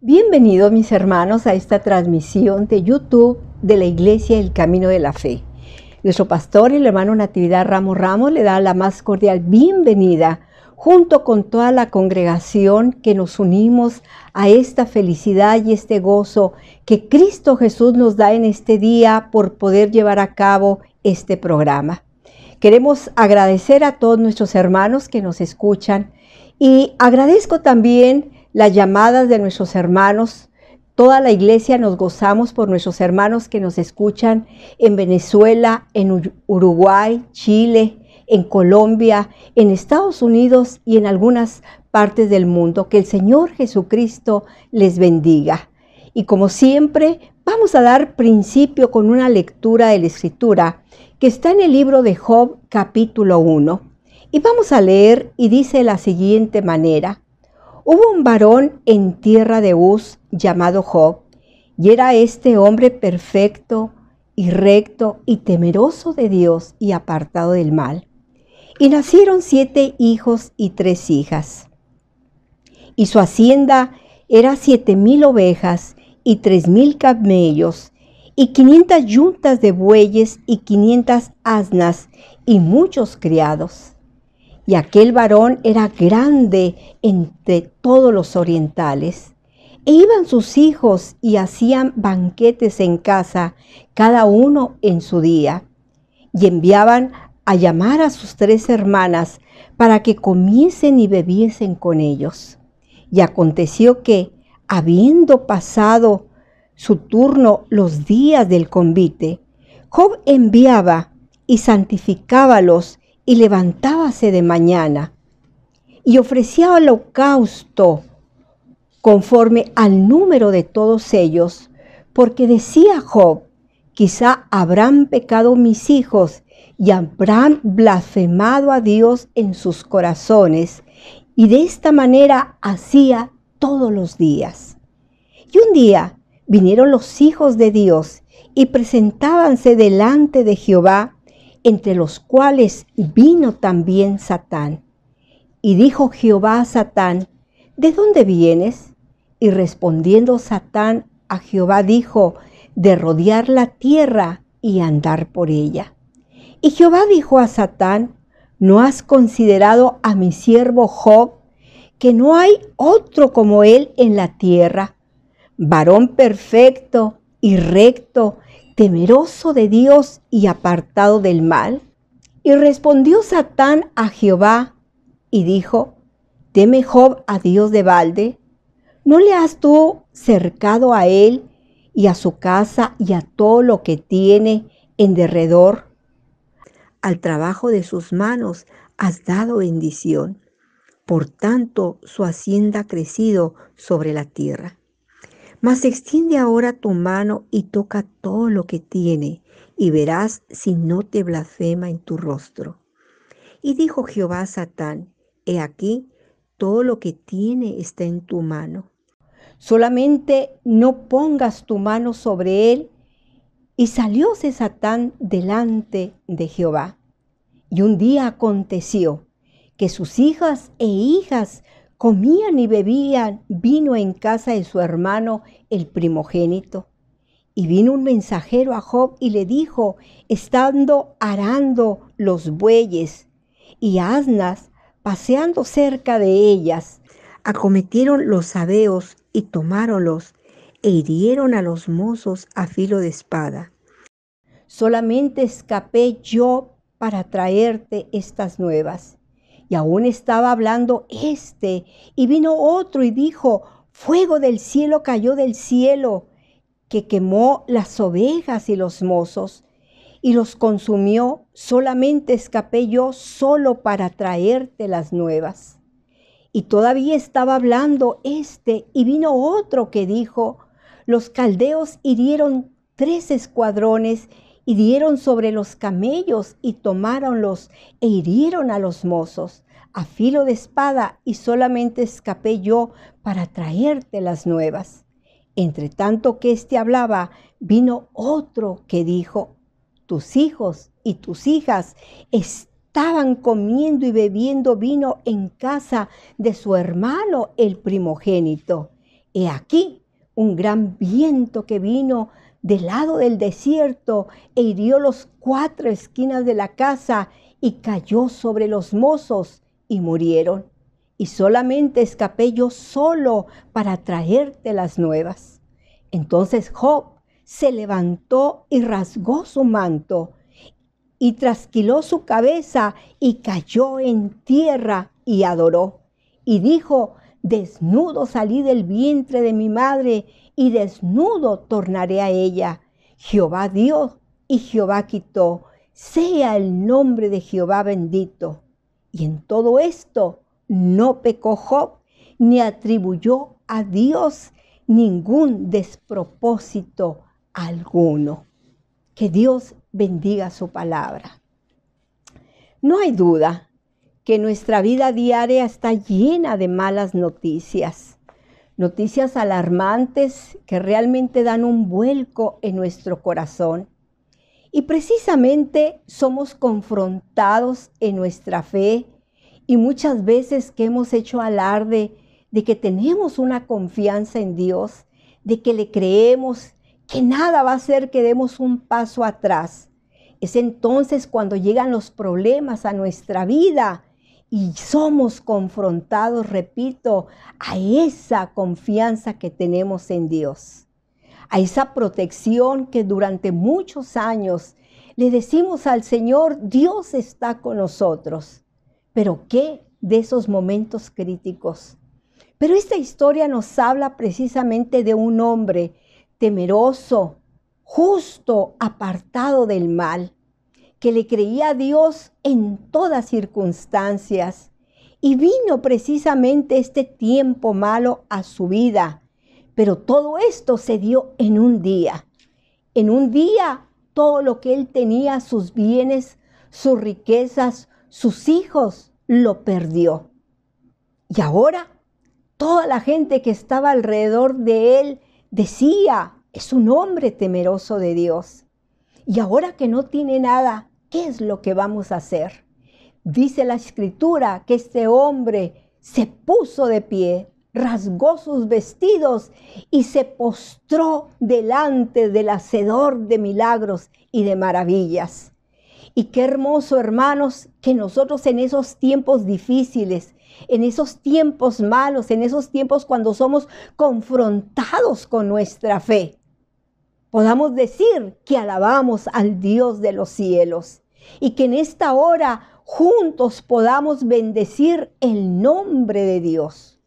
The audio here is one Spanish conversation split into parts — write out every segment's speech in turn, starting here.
Bienvenidos mis hermanos a esta transmisión de YouTube de la Iglesia El Camino de la Fe. Nuestro pastor, el hermano Natividad Ramos, le da la más cordial bienvenida junto con toda la congregación que nos unimos a esta felicidad y este gozo que Cristo Jesús nos da en este día por poder llevar a cabo este programa. Queremos agradecer a todos nuestros hermanos que nos escuchan y agradezco también las llamadas de nuestros hermanos. Toda la iglesia nos gozamos por nuestros hermanos que nos escuchan en Venezuela, en Uruguay, Chile, en Colombia, en Estados Unidos y en algunas partes del mundo. Que el Señor Jesucristo les bendiga. Y como siempre, vamos a dar principio con una lectura de la Escritura que está en el libro de Job, capítulo 1. Y vamos a leer y dice de la siguiente manera: Hubo un varón en tierra de Uz llamado Job, y era este hombre perfecto y recto y temeroso de Dios y apartado del mal. Y nacieron 7 hijos y 3 hijas. Y su hacienda era 7,000 ovejas y 3,000 camellos, y 500 yuntas de bueyes y 500 asnas, y muchos criados. Y aquel varón era grande entre todos los orientales. E iban sus hijos y hacían banquetes en casa, cada uno en su día. Y enviaban a llamar a sus 3 hermanas para que comiesen y bebiesen con ellos. Y aconteció que, habiendo pasado su turno los días del convite, Job enviaba y santificábalos y levantábase de mañana y ofrecía holocausto conforme al número de todos ellos, porque decía Job: quizá habrán pecado mis hijos y habrán blasfemado a Dios en sus corazones, y de esta manera hacía todos los días. Y un día vinieron los hijos de Dios y presentábanse delante de Jehová, entre los cuales vino también Satán. Y dijo Jehová a Satán: ¿de dónde vienes? Y respondiendo Satán a Jehová dijo: de rodear la tierra y andar por ella. Y Jehová dijo a Satán: ¿no has considerado a mi siervo Job, que no hay otro como él en la tierra, varón perfecto y recto, temeroso de Dios y apartado del mal? Y respondió Satán a Jehová y dijo: ¿teme Job a Dios de balde? ¿No le has tú cercado a él y a su casa y a todo lo que tiene en derredor? Al trabajo de sus manos has dado bendición. Por tanto, su hacienda ha crecido sobre la tierra. Mas extiende ahora tu mano y toca todo lo que tiene, y verás si no te blasfema en tu rostro. Y dijo Jehová a Satán: he aquí, todo lo que tiene está en tu mano. Solamente no pongas tu mano sobre él. Y salióse Satán delante de Jehová. Y un día aconteció que sus hijas e hijas comían y bebían vino en casa de su hermano el primogénito. Y vino un mensajero a Job y le dijo, estando arando los bueyes y asnas, paseando cerca de ellas, acometieron los sabeos y tomáronlos e hirieron a los mozos a filo de espada. Solamente escapé yo para traerte estas nuevas. Y aún estaba hablando y vino otro y dijo: fuego del cielo cayó del cielo, que quemó las ovejas y los mozos, y los consumió. Solamente escapé yo solo para traerte las nuevas. Y todavía estaba hablando y vino otro que dijo: los caldeos hirieron 3 escuadrones, y dieron sobre los camellos y tomáronlos e hirieron a los mozos a filo de espada, y solamente escapé yo para traerte las nuevas. Entre tanto que hablaba, vino otro que dijo: tus hijos y tus hijas estaban comiendo y bebiendo vino en casa de su hermano el primogénito. He aquí un gran viento que vino del lado del desierto e hirió los 4 esquinas de la casa y cayó sobre los mozos y murieron. Y solamente escapé yo solo para traerte las nuevas. Entonces Job se levantó y rasgó su manto y trasquiló su cabeza y cayó en tierra y adoró. Y dijo: desnudo salí del vientre de mi madre y desnudo tornaré a ella. Jehová dio y Jehová quitó. Sea el nombre de Jehová bendito. Y en todo esto no pecó Job, ni atribuyó a Dios ningún despropósito alguno. Que Dios bendiga su palabra. No hay duda que nuestra vida diaria está llena de malas noticias, noticias alarmantes que realmente dan un vuelco en nuestro corazón. Y precisamente somos confrontados en nuestra fe y muchas veces que hemos hecho alarde de que tenemos una confianza en Dios, de que le creemos, que nada va a hacer que demos un paso atrás. Es entonces cuando llegan los problemas a nuestra vida y somos confrontados, repito, a esa confianza que tenemos en Dios, a esa protección que durante muchos años le decimos al Señor: Dios está con nosotros. ¿Pero qué de esos momentos críticos? Pero esta historia nos habla precisamente de un hombre temeroso, justo, apartado del mal, que le creía a Dios en todas circunstancias. Y vino precisamente este tiempo malo a su vida. Pero todo esto se dio en un día. En un día, todo lo que él tenía, sus bienes, sus riquezas, sus hijos, lo perdió. Y ahora, toda la gente que estaba alrededor de él decía: es un hombre temeroso de Dios. Y ahora que no tiene nada, ¿qué es lo que vamos a hacer? Dice la Escritura que este hombre se puso de pie, rasgó sus vestidos y se postró delante del hacedor de milagros y de maravillas. Y qué hermoso, hermanos, que nosotros en esos tiempos difíciles, en esos tiempos malos, en esos tiempos cuando somos confrontados con nuestra fe, podamos decir que alabamos al Dios de los cielos y que en esta hora juntos podamos bendecir el nombre de Dios.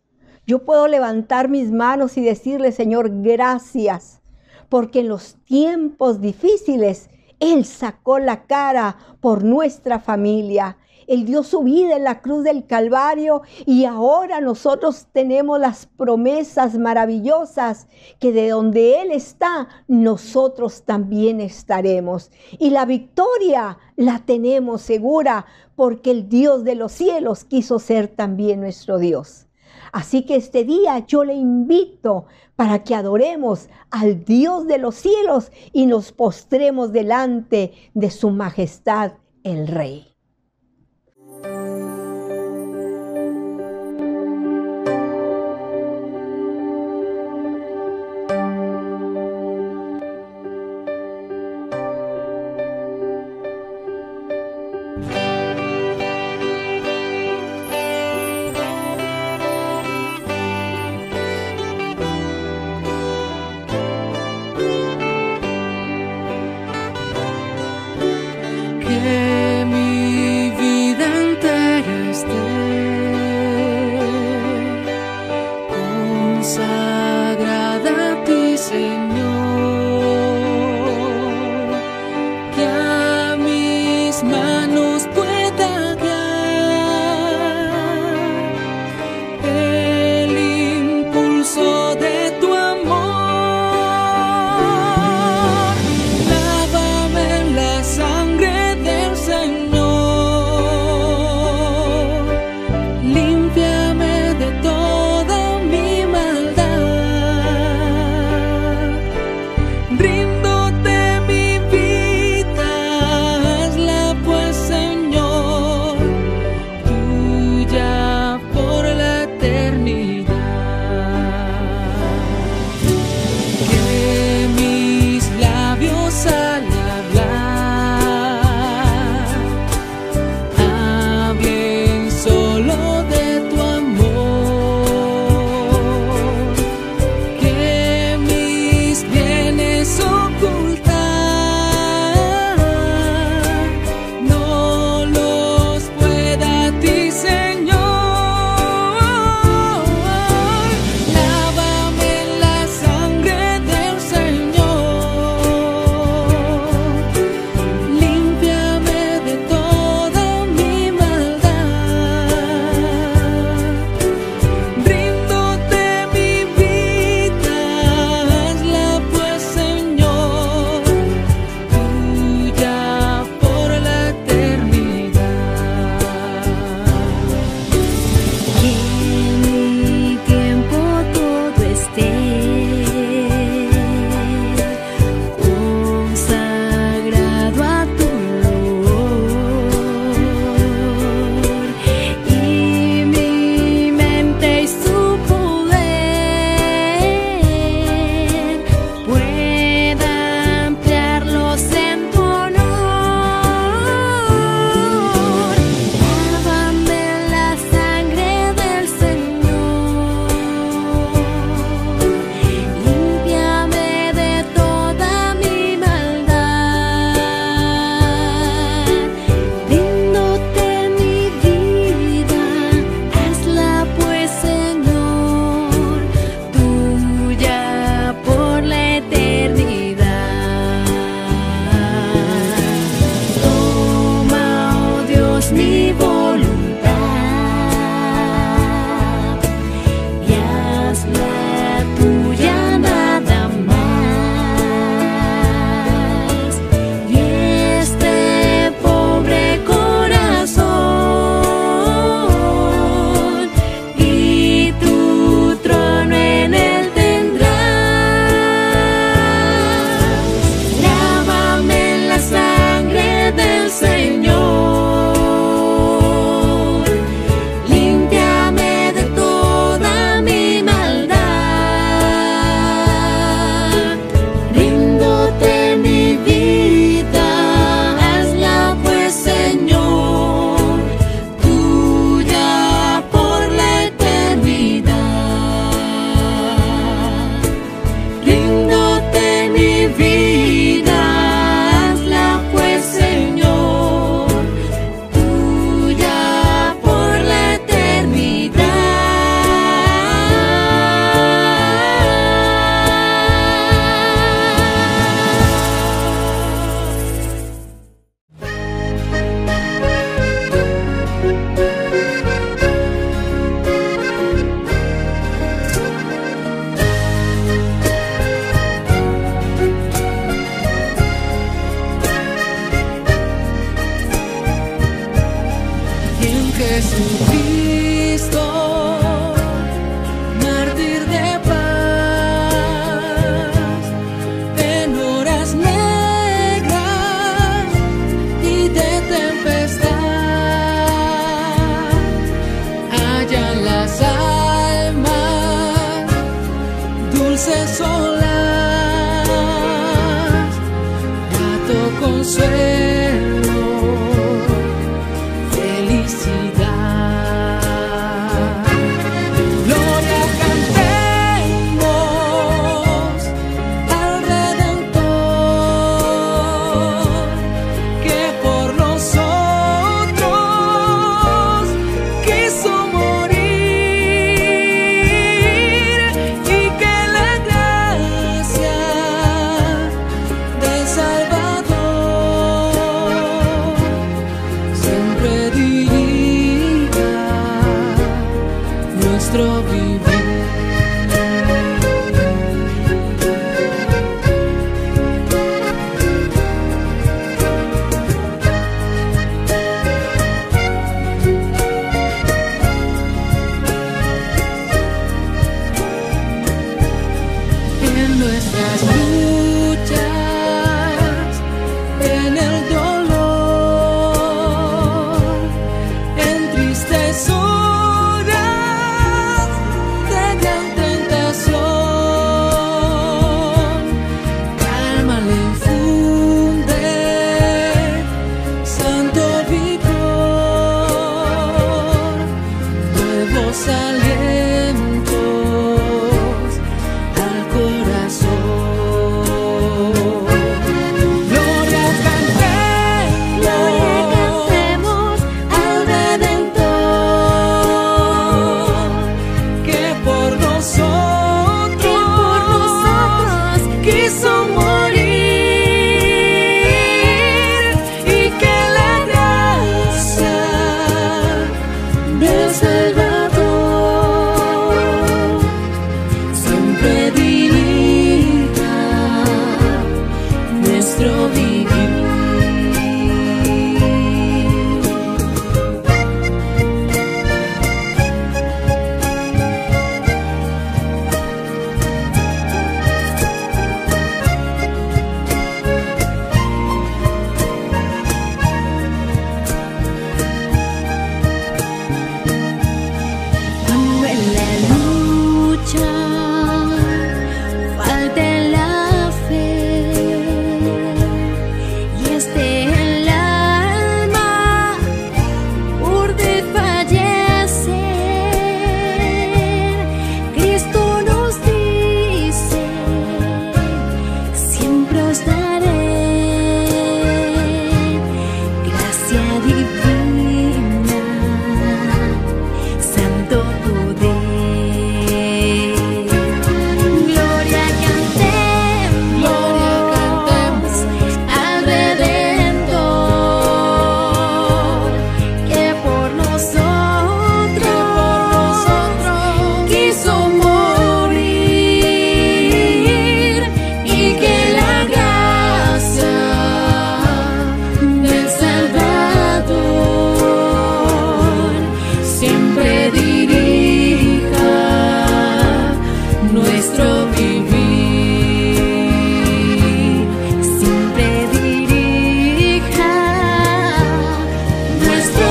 Yo puedo levantar mis manos y decirle: Señor, gracias, porque en los tiempos difíciles Él sacó la cara por nuestra familia. Él dio su vida en la cruz del Calvario y ahora nosotros tenemos las promesas maravillosas que de donde Él está, nosotros también estaremos. Y la victoria la tenemos segura porque el Dios de los cielos quiso ser también nuestro Dios. Así que este día yo le invito para que adoremos al Dios de los cielos y nos postremos delante de su majestad, el Rey. Que mi dulces olas, grato consuelo, felicidad. Gloria cantemos al Redentor, que por nosotros quiso morir, y que la gracia del Salvador siempre dirija nuestro vivir. En nuestras luchas, en el dolor, en tristes horas de gran tentación, calma le infunde santo vigor, nuevos alientos al corazón. Gloria cantemos al Redentor, que por nosotros quiso morir, y que la gracia del Salvador siempre dirija nuestro vivir. Cuando en la lucha falte la fe y esté el alma por desfallecer, Cristo nos dice: siempre os daré gracia divina, santo poder. Gloria cantemos al Redentor, que por nosotros quiso morir, y que la gracia del Salvador siempre dirija nuestro vivir, siempre dirija nuestro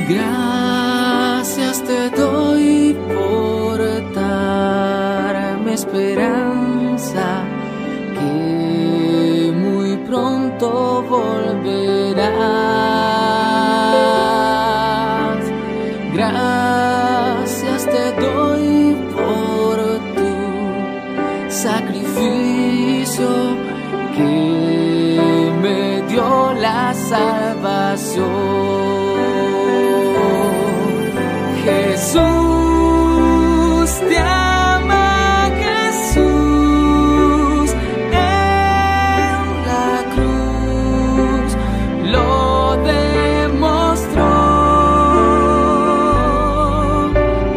Gracias te doy por darme esperanza, que muy pronto volverás. Gracias te doy por tu sacrificio, que me dio la salvación. Jesús te ama, Jesús en la cruz lo demostró.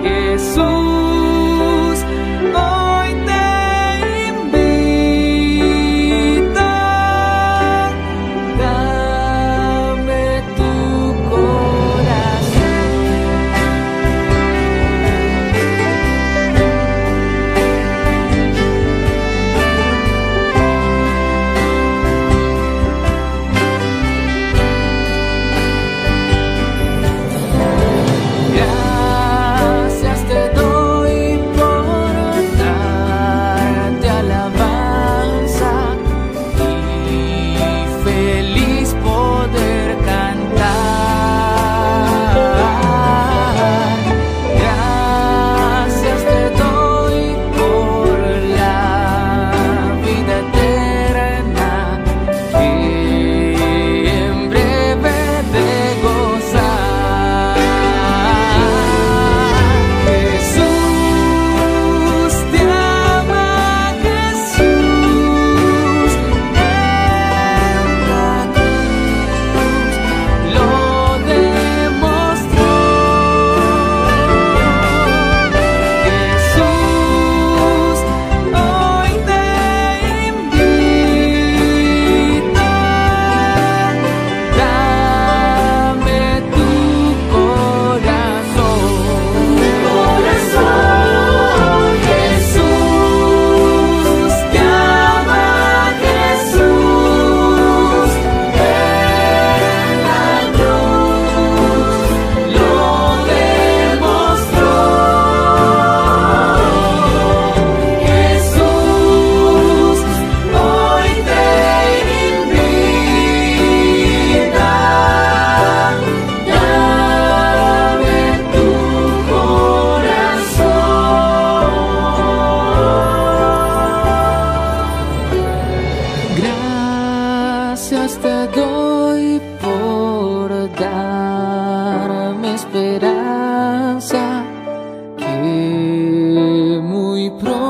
Jesús hoy te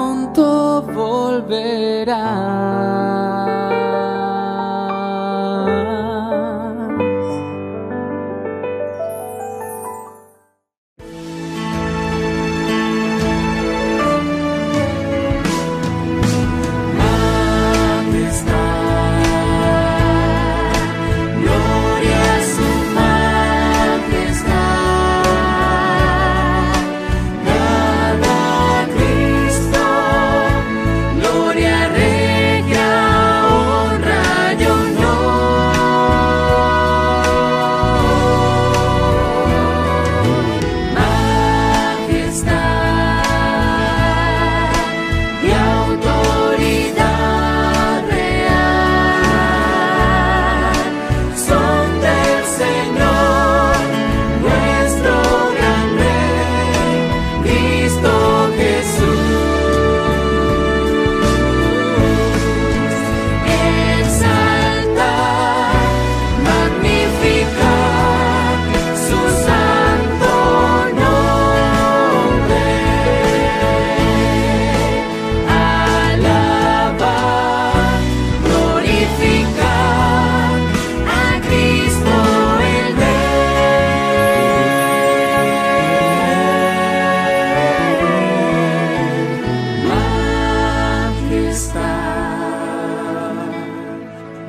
pronto volverás.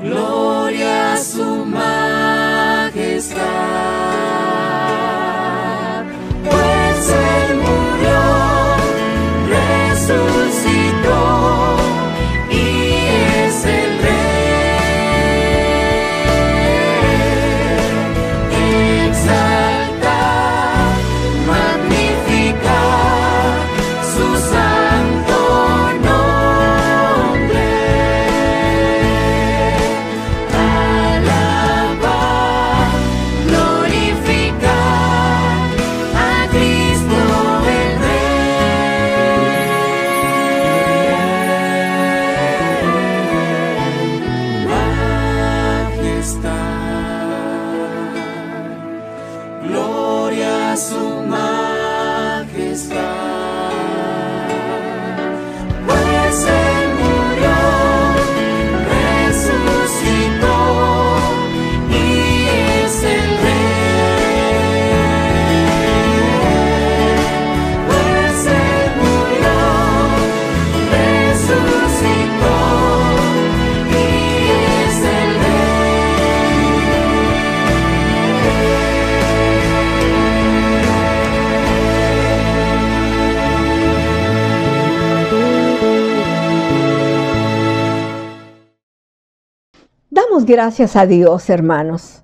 Gloria a su majestad, pues Él murió, resucitó y es el Rey. Exaltad, magnificad su santo nombre. Alabad, glorificad a Cristo el Rey. Majestad, gloria a su majestad, pues Él murió, resucitó y es el Rey. Pues Él murió, resucitó y es el Damos gracias a Dios, hermanos.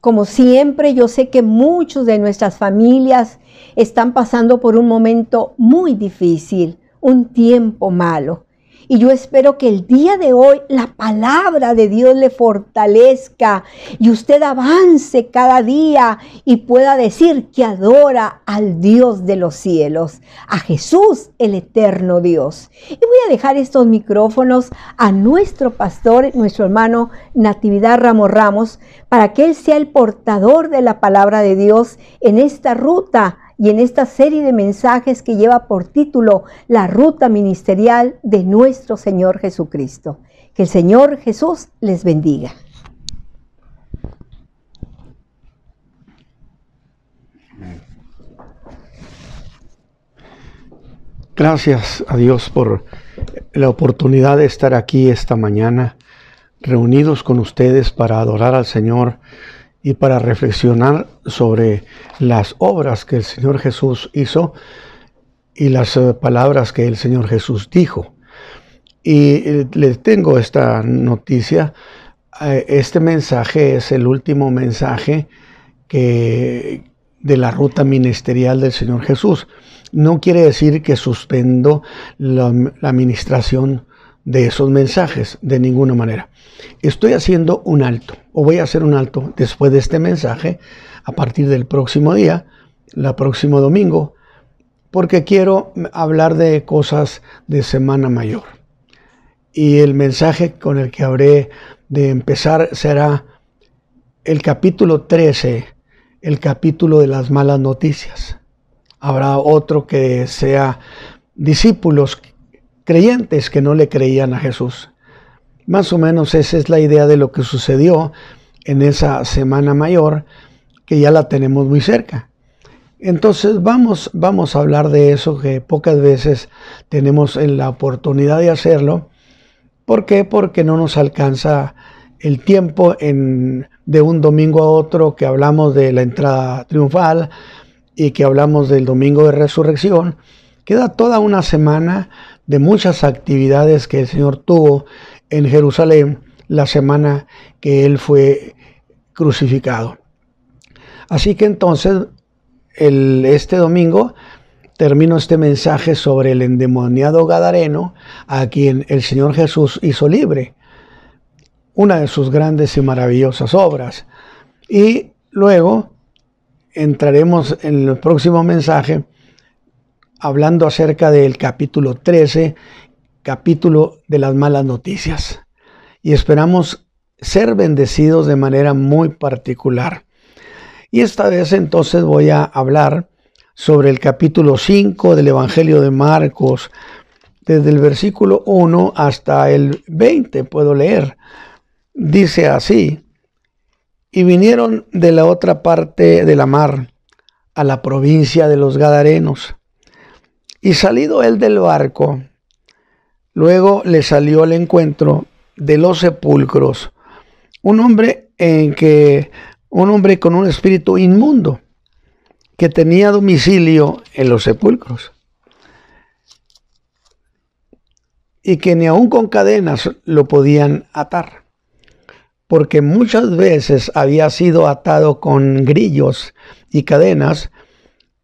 Como siempre, yo sé que muchos de nuestras familias están pasando por un momento muy difícil, un tiempo malo. Y yo espero que el día de hoy la palabra de Dios le fortalezca y usted avance cada día y pueda decir que adora al Dios de los cielos, a Jesús, el eterno Dios. Y voy a dejar estos micrófonos a nuestro pastor, nuestro hermano Natividad Ramos Ramos, para que él sea el portador de la palabra de Dios en esta ruta y en esta serie de mensajes que lleva por título La Ruta Ministerial de nuestro Señor Jesucristo. Que el Señor Jesús les bendiga. Gracias a Dios por la oportunidad de estar aquí esta mañana, reunidos con ustedes para adorar al Señor y para reflexionar sobre las obras que el Señor Jesús hizo y las palabras que el Señor Jesús dijo. Y les tengo esta noticia. Este mensaje es el último mensaje de la ruta ministerial del Señor Jesús. No quiere decir que suspendo la administración de esos mensajes, de ninguna manera. Estoy haciendo un alto, o voy a hacer un alto después de este mensaje, a partir del próximo día, el próximo domingo, porque quiero hablar de cosas de Semana Mayor. Y el mensaje con el que habré de empezar será el capítulo 13, el capítulo de las malas noticias. Habrá otro que sea discípulos creyentes que no le creían a Jesús. Más o menos esa es la idea de lo que sucedió en esa Semana Mayor, que ya la tenemos muy cerca. Entonces vamos a hablar de eso, que pocas veces tenemos la oportunidad de hacerlo. ¿Por qué? Porque no nos alcanza el tiempo de un domingo a otro, que hablamos de la entrada triunfal y que hablamos del domingo de resurrección. Queda toda una semana de muchas actividades que el Señor tuvo en Jerusalén la semana que Él fue crucificado. Así que entonces, este domingo termino este mensaje sobre el endemoniado gadareno, a quien el Señor Jesús hizo libre. Una de sus grandes y maravillosas obras. Y luego entraremos en el próximo mensaje hablando acerca del capítulo 13, capítulo de las malas noticias. Y esperamos ser bendecidos de manera muy particular. Y esta vez entonces voy a hablar sobre el capítulo 5 del Evangelio de Marcos, desde el versículo 1 hasta el 20, puedo leer. Dice así: y vinieron de la otra parte de la mar, a la provincia de los Gadarenos. Y salido él del barco, luego le salió al encuentro de los sepulcros un hombre con un espíritu inmundo, que tenía domicilio en los sepulcros, y que ni aun con cadenas lo podían atar, porque muchas veces había sido atado con grillos y cadenas,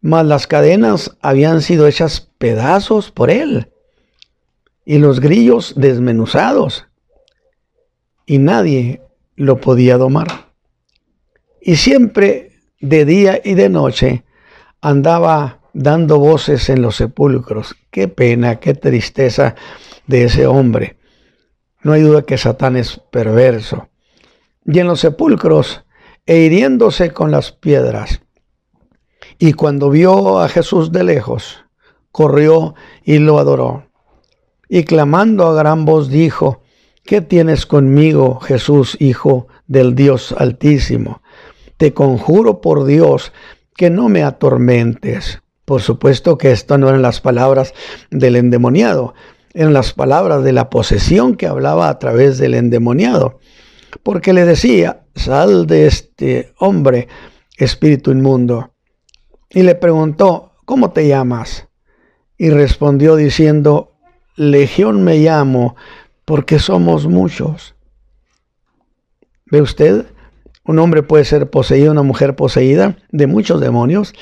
mas las cadenas habían sido hechas pedazos por él, y los grillos desmenuzados, y nadie lo podía domar. Y siempre de día y de noche andaba dando voces en los sepulcros. Qué pena, qué tristeza de ese hombre. No hay duda que Satán es perverso. Y en los sepulcros, e hiriéndose con las piedras. Y cuando vio a Jesús de lejos, corrió y lo adoró. Y clamando a gran voz dijo: ¿qué tienes conmigo, Jesús, Hijo del Dios Altísimo? Te conjuro por Dios que no me atormentes. Por supuesto que esto no eran las palabras del endemoniado, eran las palabras de la posesión que hablaba a través del endemoniado, porque le decía: sal de este hombre, espíritu inmundo. Y le preguntó: ¿cómo te llamas? Y respondió diciendo: Legión me llamo, porque somos muchos. ¿Ve usted? Un hombre puede ser poseído, una mujer poseída de muchos demonios,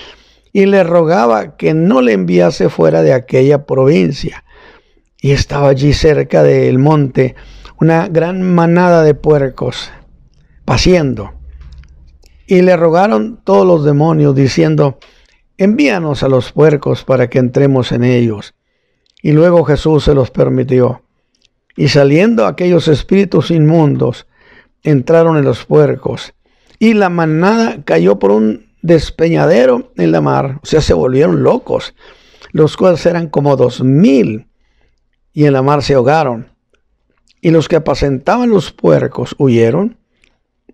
y le rogaba que no le enviase fuera de aquella provincia. Y estaba allí cerca del monte una gran manada de puercos paciendo. Y le rogaron todos los demonios diciendo: envíanos a los puercos para que entremos en ellos. Y luego Jesús se los permitió. Y saliendo aquellos espíritus inmundos, entraron en los puercos, y la manada cayó por un despeñadero en la mar. O sea, se volvieron locos, los cuales eran como 2000, y en la mar se ahogaron. Y los que apacentaban los puercos huyeron,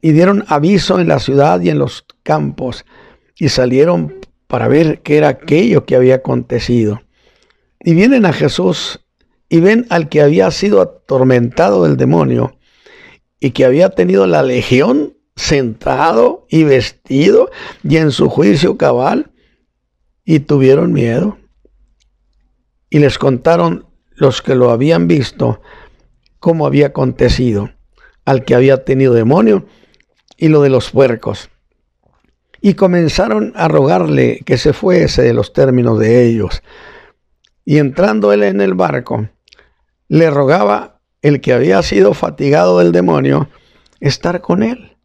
y dieron aviso en la ciudad y en los campos, y salieron para ver qué era aquello que había acontecido. Y vienen a Jesús, y ven al que había sido atormentado del demonio, y que había tenido la legión sentado y vestido y en su juicio cabal, y tuvieron miedo. Y les contaron los que lo habían visto cómo había acontecido al que había tenido demonio y lo de los puercos. Y comenzaron a rogarle que se fuese de los términos de ellos. Y entrando él en el barco, le rogaba el que había sido fatigado del demonio estar con él.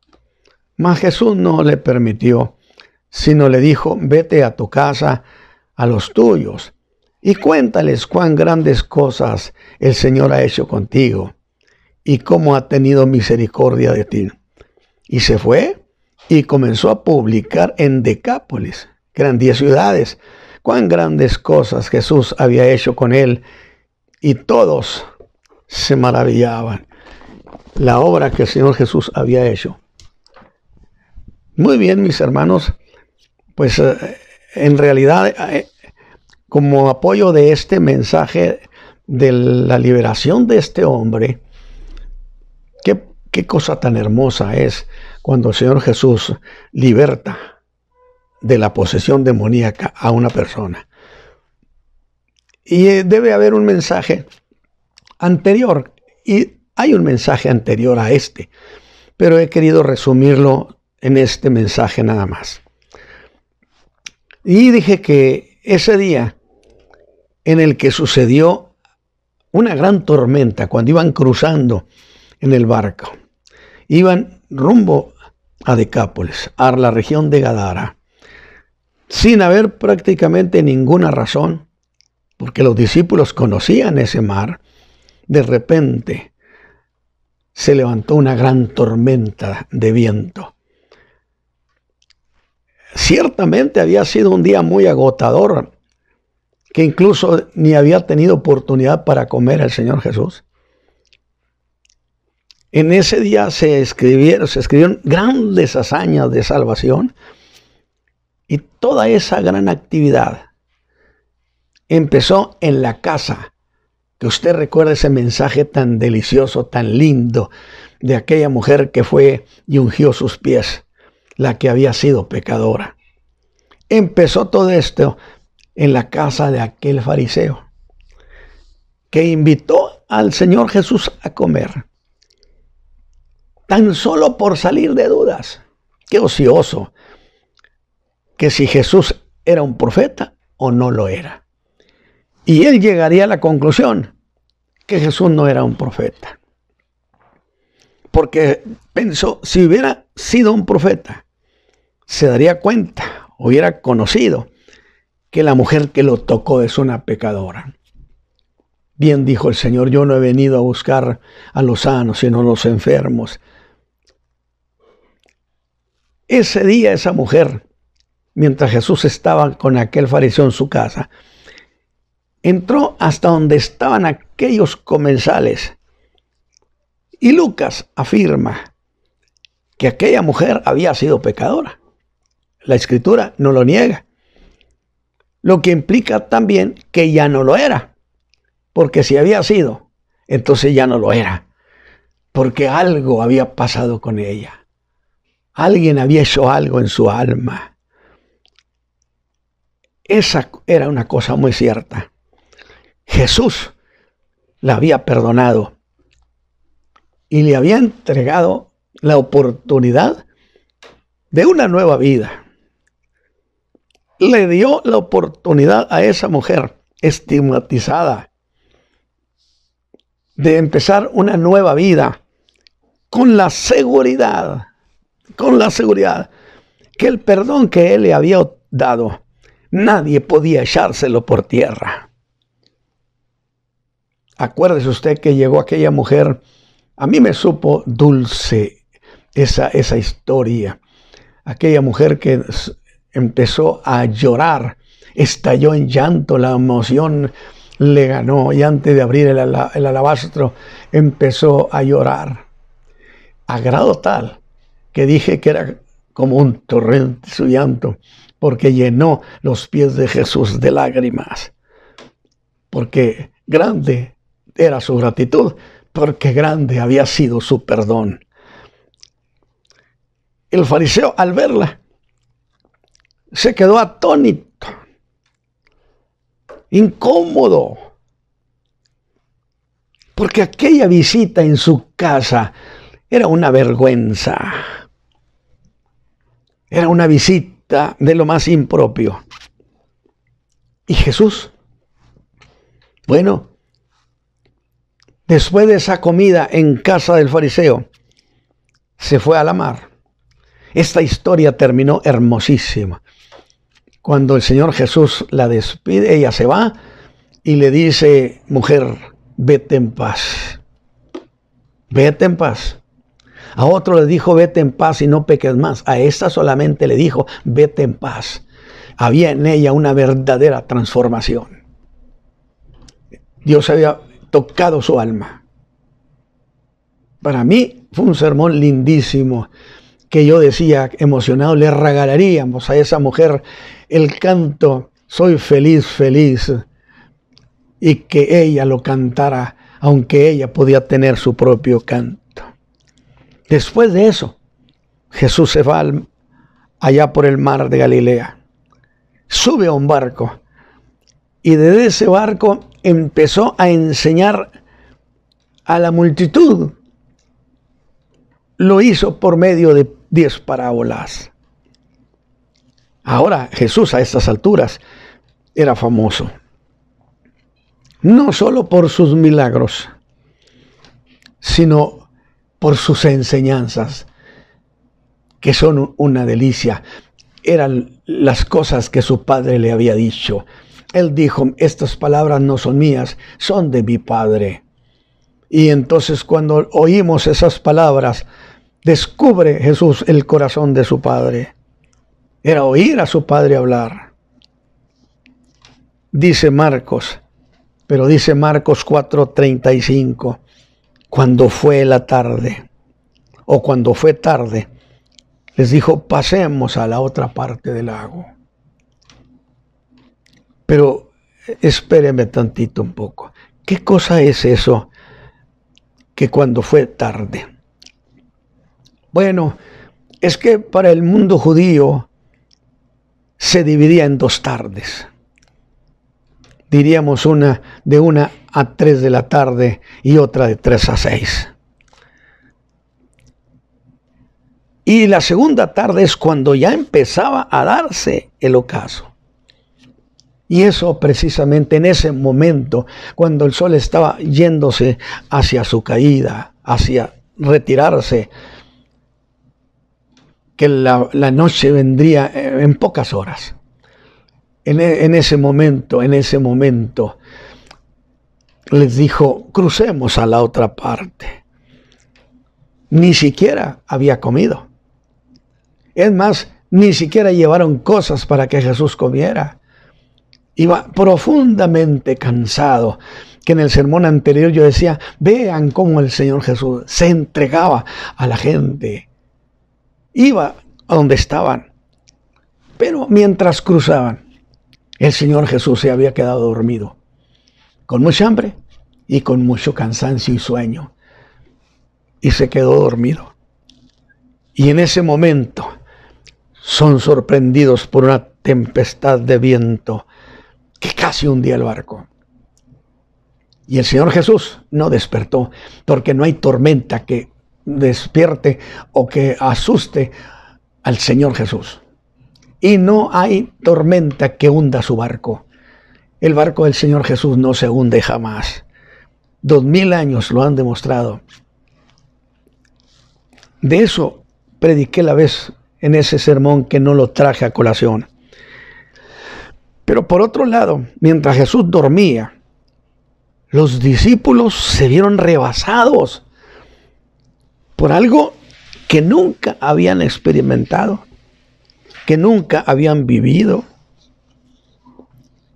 Mas Jesús no le permitió, sino le dijo: vete a tu casa, a los tuyos, y cuéntales cuán grandes cosas el Señor ha hecho contigo, y cómo ha tenido misericordia de ti. Y se fue y comenzó a publicar en Decápolis, que eran 10 ciudades, cuán grandes cosas Jesús había hecho con él, y todos se maravillaban la obra que el Señor Jesús había hecho. Muy bien, mis hermanos, pues en realidad, como apoyo de este mensaje de la liberación de este hombre, qué cosa tan hermosa es cuando el Señor Jesús liberta de la posesión demoníaca a una persona. Y debe haber un mensaje anterior, y hay un mensaje anterior a este, pero he querido resumirlo en este mensaje nada más. Y dije que ese día en el que sucedió una gran tormenta, cuando iban cruzando en el barco, iban rumbo a Decápolis, a la región de Gadara, sin haber prácticamente ninguna razón, porque los discípulos conocían ese mar. De repente se levantó una gran tormenta de viento. Ciertamente había sido un día muy agotador, que incluso ni había tenido oportunidad para comer el Señor Jesús. En ese día se escribieron grandes hazañas de salvación, y toda esa gran actividad empezó en la casa, que usted recuerda ese mensaje tan delicioso, tan lindo, de aquella mujer que fue y ungió sus pies, la que había sido pecadora. Empezó todo esto en la casa de aquel fariseo, que invitó al Señor Jesús a comer, tan solo por salir de dudas. Qué ocioso, que si Jesús era un profeta o no lo era. Y él llegaría a la conclusión que Jesús no era un profeta. Porque pensó, si hubiera sido un profeta, se daría cuenta, hubiera conocido que la mujer que lo tocó es una pecadora. Bien dijo el Señor, yo no he venido a buscar a los sanos, sino a los enfermos. Ese día esa mujer, mientras Jesús estaba con aquel fariseo en su casa, entró hasta donde estaban aquellos comensales. Y Lucas afirma que aquella mujer había sido pecadora. La Escritura no lo niega. Lo que implica también que ya no lo era. Porque si había sido, entonces ya no lo era. Porque algo había pasado con ella. Alguien había hecho algo en su alma. Esa era una cosa muy cierta. Jesús la había perdonado y le había entregado la oportunidad de una nueva vida. Le dio la oportunidad a esa mujer estigmatizada de empezar una nueva vida con la seguridad que el perdón que él le había dado, nadie podía echárselo por tierra. Acuérdese usted que llegó aquella mujer. A mí me supo dulce esa historia. Aquella mujer que empezó a llorar, estalló en llanto, la emoción le ganó, y antes de abrir el alabastro empezó a llorar. A grado tal que dije que era como un torrente su llanto, porque llenó los pies de Jesús de lágrimas. Porque grande era su gratitud, porque grande había sido su perdón. El fariseo, al verla, se quedó atónito, incómodo, porque aquella visita en su casa era una vergüenza. Era una visita de lo más impropio. Y Jesús, bueno, después de esa comida en casa del fariseo, se fue a la mar. Esta historia terminó hermosísima. Cuando el Señor Jesús la despide, ella se va y le dice, mujer, vete en paz. Vete en paz. A otro le dijo, vete en paz y no peques más. A esta solamente le dijo, vete en paz. Había en ella una verdadera transformación. Dios había tocado su alma. Para mí fue un sermón lindísimo, que yo decía, emocionado, le regalaríamos a esa mujer el canto Soy feliz, feliz, y que ella lo cantara, aunque ella podía tener su propio canto. Después de eso, Jesús se va allá por el mar de Galilea, sube a un barco, y desde ese barco empezó a enseñar a la multitud. Lo hizo por medio de 10 parábolas. Ahora Jesús a estas alturas era famoso, no solo por sus milagros, sino por sus enseñanzas, que son una delicia. Eran las cosas que su Padre le había dicho. Él dijo, estas palabras no son mías, son de mi Padre. Y entonces cuando oímos esas palabras, descubre Jesús el corazón de su Padre. Era oír a su Padre hablar. Dice Marcos, pero dice Marcos 4:35, cuando fue la tarde, o cuando fue tarde, les dijo, pasemos a la otra parte del lago. Pero espéreme tantito un poco. ¿Qué cosa es eso que cuando fue tarde? Bueno, es que para el mundo judío se dividía en 2 tardes. Diríamos una de 1 a 3 de la tarde y otra de 3 a 6. Y la segunda tarde es cuando ya empezaba a darse el ocaso. Y eso precisamente en ese momento, cuando el sol estaba yéndose hacia su caída, hacia retirarse, que la noche vendría en pocas horas. En ese momento, les dijo, crucemos a la otra parte. Ni siquiera había comido. Es más, ni siquiera llevaron cosas para que Jesús comiera. Iba profundamente cansado, que en el sermón anterior yo decía, vean cómo el Señor Jesús se entregaba a la gente. Iba a donde estaban, pero mientras cruzaban, el Señor Jesús se había quedado dormido, con mucha hambre y con mucho cansancio y sueño, y se quedó dormido. Y en ese momento son sorprendidos por una tempestad de viento que casi hundía el barco. Y el Señor Jesús no despertó, porque no hay tormenta que despierte o que asuste al Señor Jesús. Y no hay tormenta que hunda su barco. El barco del Señor Jesús no se hunde jamás. 2000 años lo han demostrado. De eso prediqué la vez en ese sermón que no lo traje a colación. Pero por otro lado, mientras Jesús dormía, los discípulos se vieron rebasados por algo que nunca habían experimentado, que nunca habían vivido.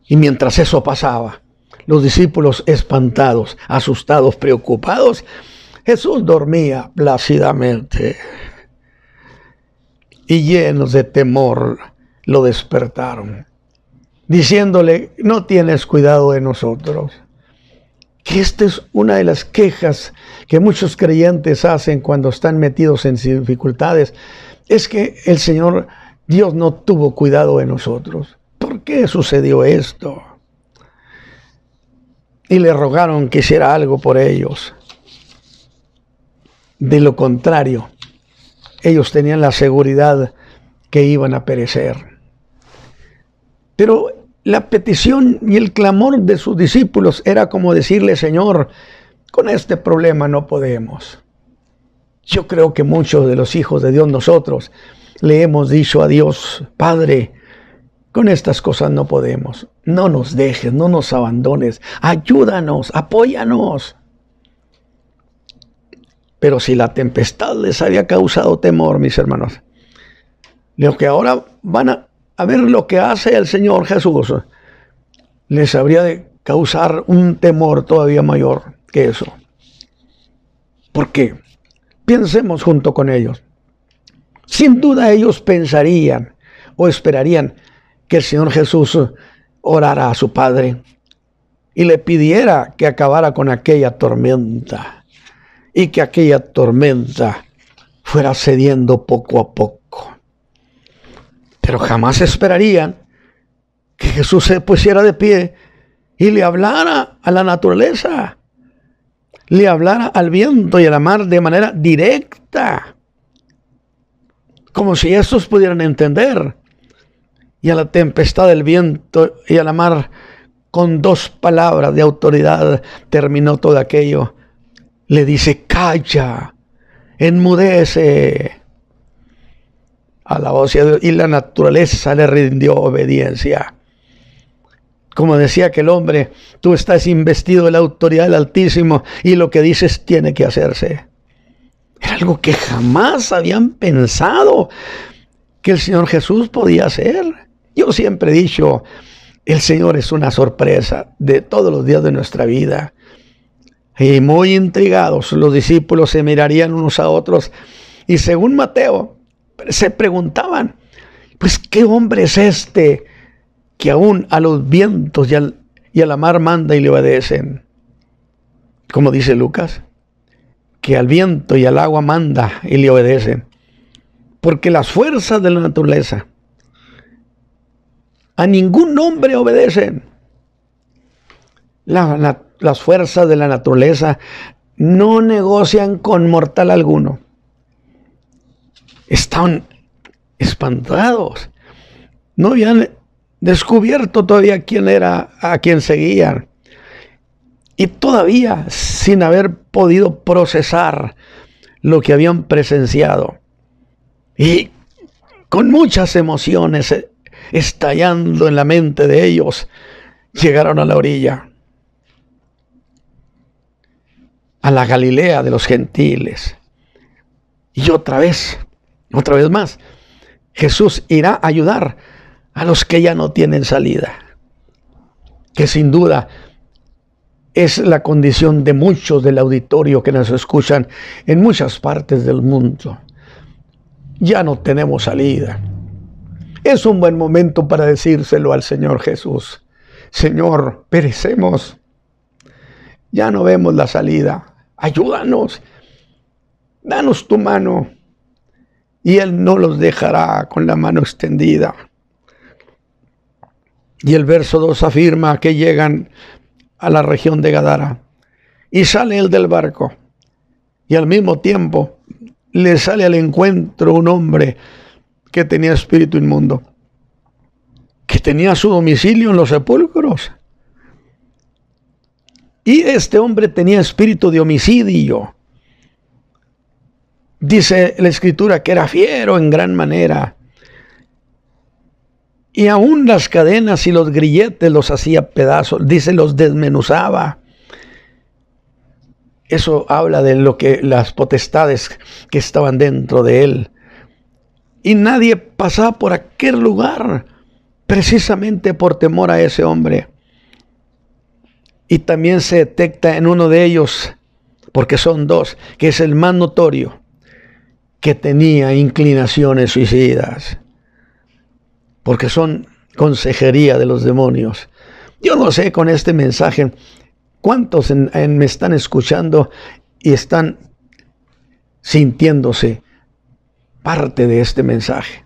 Y mientras eso pasaba, los discípulos espantados, asustados, preocupados, Jesús dormía plácidamente. Y llenos de temor lo despertaron, diciéndole, no tienes cuidado de nosotros. Que esta es una de las quejas que muchos creyentes hacen cuando están metidos en dificultades. Es que el Señor Dios no tuvo cuidado de nosotros. ¿Por qué sucedió esto? Y le rogaron que hiciera algo por ellos. De lo contrario, ellos tenían la seguridad que iban a perecer. Pero la petición y el clamor de sus discípulos era como decirle, Señor, con este problema no podemos. Yo creo que muchos de los hijos de Dios, nosotros, le hemos dicho a Dios, Padre, con estas cosas no podemos. No nos dejes, no nos abandones. Ayúdanos, apóyanos. Pero si la tempestad les había causado temor, mis hermanos, lo que ahora van a ver lo que hace el Señor Jesús, les habría causar un temor todavía mayor que eso. ¿Por qué? Pensemos junto con ellos. Sin duda ellos pensarían o esperarían que el Señor Jesús orara a su Padre y le pidiera que acabara con aquella tormenta y que aquella tormenta fuera cediendo poco a poco. Pero jamás esperarían que Jesús se pusiera de pie y le hablara a la naturaleza, le hablara al viento y a la mar de manera directa, como si estos pudieran entender, y a la tempestad del viento y a la mar, con 2 palabras de autoridad terminó todo aquello. Le dice: calla, enmudece. A la voz de Dios, y la naturaleza le rindió obediencia. Como decía aquel hombre, tú estás investido de la autoridad del Altísimo y lo que dices tiene que hacerse. Era algo que jamás habían pensado que el Señor Jesús podía hacer. Yo siempre he dicho, el Señor es una sorpresa de todos los días de nuestra vida. Y muy intrigados, los discípulos se mirarían unos a otros y, según Mateo, se preguntaban, pues, ¿qué hombre es este que aún a los vientos y a la mar manda y le obedecen? Como dice Lucas, que al viento y al agua manda y le obedecen. Porque las fuerzas de la naturaleza a ningún hombre obedecen. Las fuerzas de la naturaleza no negocian con mortal alguno. Están espantados. No habían descubierto todavía quién era a quien seguían. Y todavía sin haber podido procesar lo que habían presenciado. Y con muchas emociones estallando en la mente de ellos, llegaron a la orilla, a la Galilea de los gentiles. Y otra vez más, Jesús irá a ayudar a los que ya no tienen salida, que sin duda es la condición de muchos del auditorio que nos escuchan en muchas partes del mundo. Ya no tenemos salida. Es un buen momento para decírselo al Señor Jesús. Señor, perecemos. Ya no vemos la salida. Ayúdanos. Danos tu mano. Y Él no los dejará con la mano extendida. Y el verso 2 afirma que llegan a la región de Gadara. Y sale Él del barco. Y al mismo tiempo le sale al encuentro un hombre que tenía espíritu inmundo, que tenía su domicilio en los sepulcros. Y este hombre tenía espíritu de homicidio. Dice la Escritura que era fiero en gran manera. Y aún las cadenas y los grilletes los hacía pedazos. Dice, los desmenuzaba. Eso habla de lo que las potestades que estaban dentro de él. Y nadie pasaba por aquel lugar precisamente por temor a ese hombre. Y también se detecta en uno de ellos, porque son 2, que es el más notorio, que tenía inclinaciones suicidas, porque son consejería de los demonios. Yo no sé con este mensaje cuántos me están escuchando y están sintiéndose parte de este mensaje,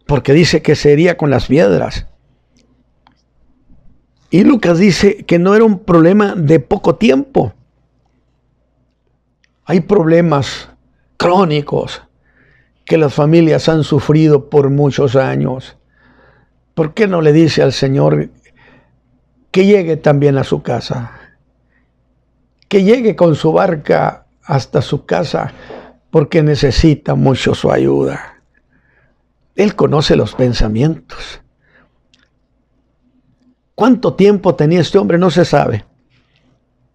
porque dice que sería con las piedras. Y Lucas dice que no era un problema de poco tiempo. Hay problemas crónicos que las familias han sufrido por muchos años. ¿Por qué no le dice al Señor que llegue también a su casa? Que llegue con su barca hasta su casa, porque necesita mucho su ayuda. Él conoce los pensamientos. ¿Cuánto tiempo tenía este hombre? No se sabe,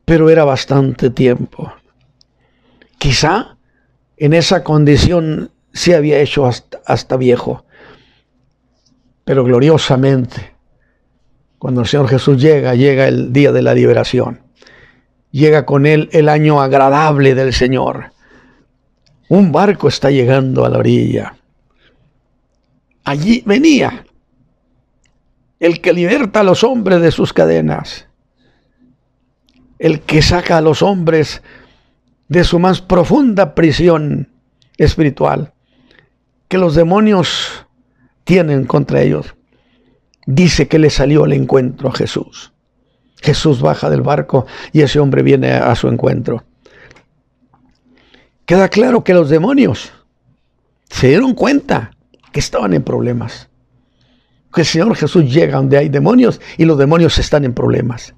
pero era bastante tiempo. Quizá en esa condición se había hecho hasta viejo, pero gloriosamente Cuando el Señor Jesús llega el día de la liberación. Llega con él el año agradable del Señor. Un barco está llegando a la orilla. Allí venía el que liberta a los hombres de sus cadenas. El que saca a los hombres de su más profunda prisión espiritual que los demonios tienen contra ellos. Dice que le salió al encuentro a Jesús. Jesús baja del barco y ese hombre viene a su encuentro. Queda claro que los demonios se dieron cuenta que estaban en problemas. Que el Señor Jesús llega donde hay demonios y los demonios están en problemas.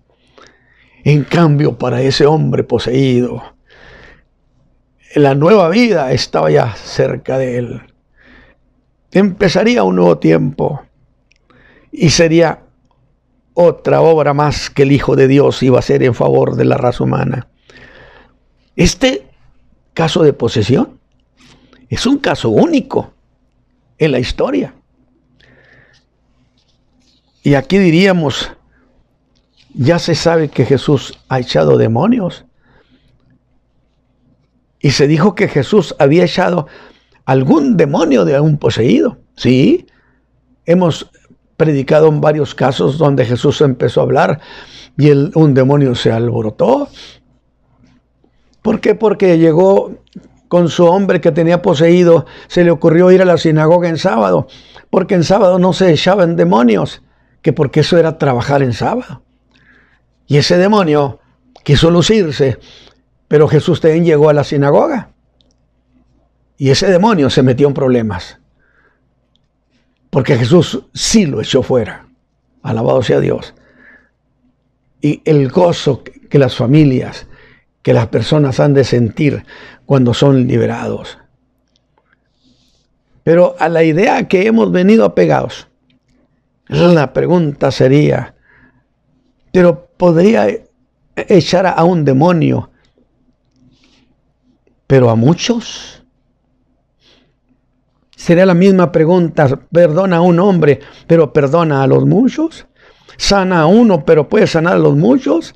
En cambio, para ese hombre poseído, la nueva vida estaba ya cerca de él. Empezaría un nuevo tiempo y sería otra obra más que el Hijo de Dios iba a hacer en favor de la raza humana. Este caso de posesión es un caso único en la historia. Y aquí diríamos, ya se sabe que Jesús ha echado demonios. Y se dijo que Jesús había echado algún demonio de algún poseído. Sí, hemos predicado en varios casos donde Jesús empezó a hablar y un demonio se alborotó. ¿Por qué? Porque llegó con su hombre que tenía poseído, se le ocurrió ir a la sinagoga en sábado, porque en sábado no se echaban demonios, que porque eso era trabajar en sábado. Y ese demonio quiso lucirse, pero Jesús también llegó a la sinagoga. Y ese demonio se metió en problemas. Porque Jesús sí lo echó fuera. Alabado sea Dios. Y el gozo que las familias, que las personas han de sentir cuando son liberados. Pero a la idea que hemos venido apegados, la pregunta sería, ¿pero podría echar a un demonio, pero a muchos? Sería la misma pregunta, ¿perdona a un hombre, pero perdona a los muchos? ¿Sana a uno, pero puede sanar a los muchos?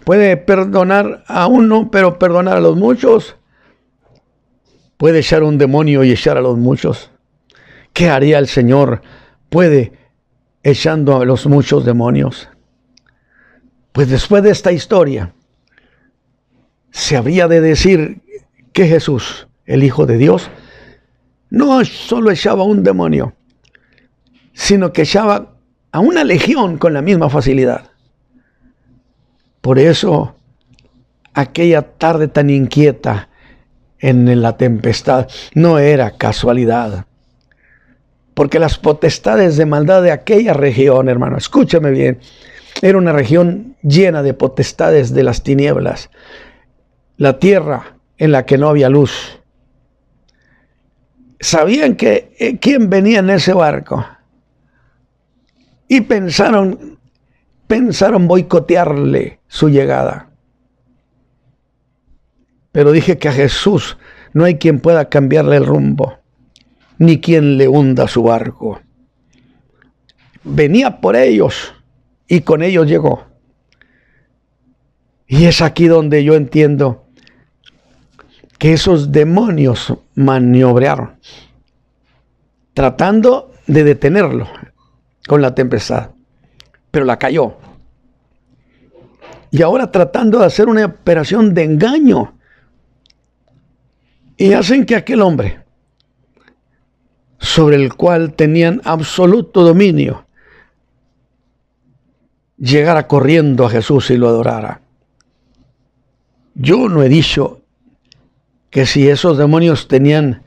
¿Puede perdonar a uno, pero perdonar a los muchos? ¿Puede echar un demonio y echar a los muchos? ¿Qué haría el Señor? ¿Puede echando a los muchos demonios? Pues después de esta historia, se habría de decir que Jesús, el Hijo de Dios, no solo echaba un demonio, sino que echaba a una legión con la misma facilidad. Por eso, aquella tarde tan inquieta en la tempestad no era casualidad. Porque las potestades de maldad de aquella región, hermano, escúchame bien, era una región llena de potestades de las tinieblas. La tierra en la que no había luz. Sabían que quién venía en ese barco. Y pensaron boicotearle su llegada. Pero dije que a Jesús no hay quien pueda cambiarle el rumbo, ni quien le hunda su barco. Venía por ellos y con ellos llegó. Y es aquí donde yo entiendo que esos demonios maniobrearon, tratando de detenerlo con la tempestad, pero la cayó. Y ahora tratando de hacer una operación de engaño. Y hacen que aquel hombre, sobre el cual tenían absoluto dominio, llegara corriendo a Jesús y lo adorara. Yo no he dicho que si esos demonios tenían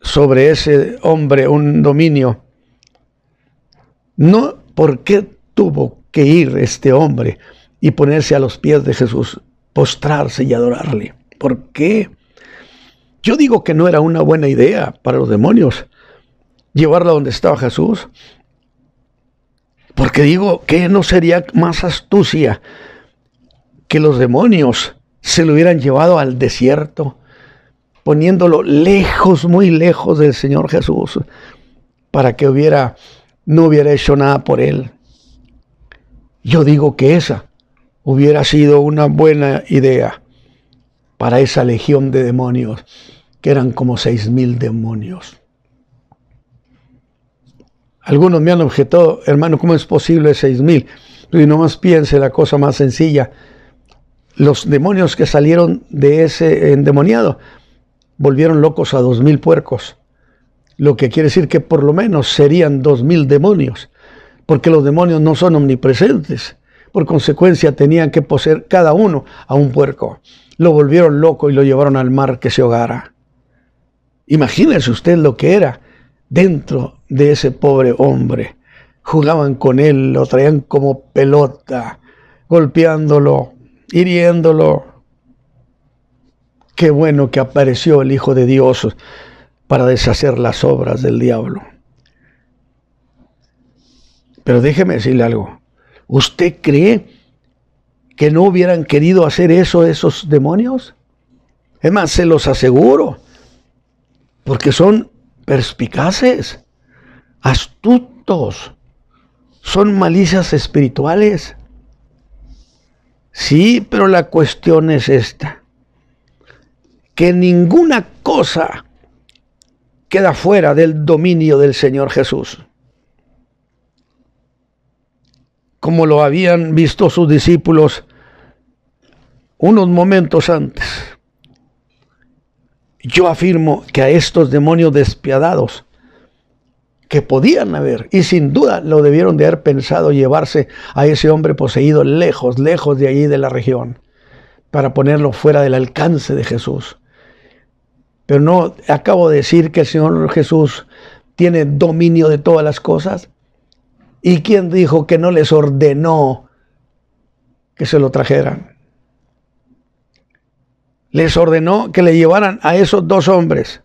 sobre ese hombre un dominio, no, ¿por qué tuvo que ir este hombre y ponerse a los pies de Jesús, postrarse y adorarle? ¿Por qué? Yo digo que no era una buena idea para los demonios llevarlo a donde estaba Jesús, porque digo que no sería más astucia que los demonios se lo hubieran llevado al desierto, poniéndolo lejos, muy lejos del Señor Jesús, para que hubiera no hubiera hecho nada por él. Yo digo que esa hubiera sido una buena idea para esa legión de demonios, que eran como 6,000 demonios. Algunos me han objetado, hermano, ¿cómo es posible 6,000? Y nomás piense la cosa más sencilla. Los demonios que salieron de ese endemoniado volvieron locos a 2,000 puercos. Lo que quiere decir que por lo menos serían 2,000 demonios, porque los demonios no son omnipresentes. Por consecuencia tenían que poseer cada uno a un puerco. Lo volvieron loco y lo llevaron al mar que se ahogara. Imagínese usted lo que era dentro de ese pobre hombre. Jugaban con él, lo traían como pelota, golpeándolo, hiriéndolo. Qué bueno que apareció el Hijo de Dios para deshacer las obras del diablo. Pero déjeme decirle algo. ¿Usted cree que no hubieran querido hacer eso esos demonios? Es más, se los aseguro, porque son perspicaces, astutos, son malicias espirituales. Sí, pero la cuestión es esta, que ninguna cosa queda fuera del dominio del Señor Jesús. Como lo habían visto sus discípulos unos momentos antes. Yo afirmo que a estos demonios despiadados que podían haber, y sin duda lo debieron de haber pensado, llevarse a ese hombre poseído lejos, lejos de allí de la región, para ponerlo fuera del alcance de Jesús. Pero no, acabo de decir que el Señor Jesús tiene dominio de todas las cosas. ¿Y quién dijo que no les ordenó que se lo trajeran? Les ordenó que le llevaran a esos 2 hombres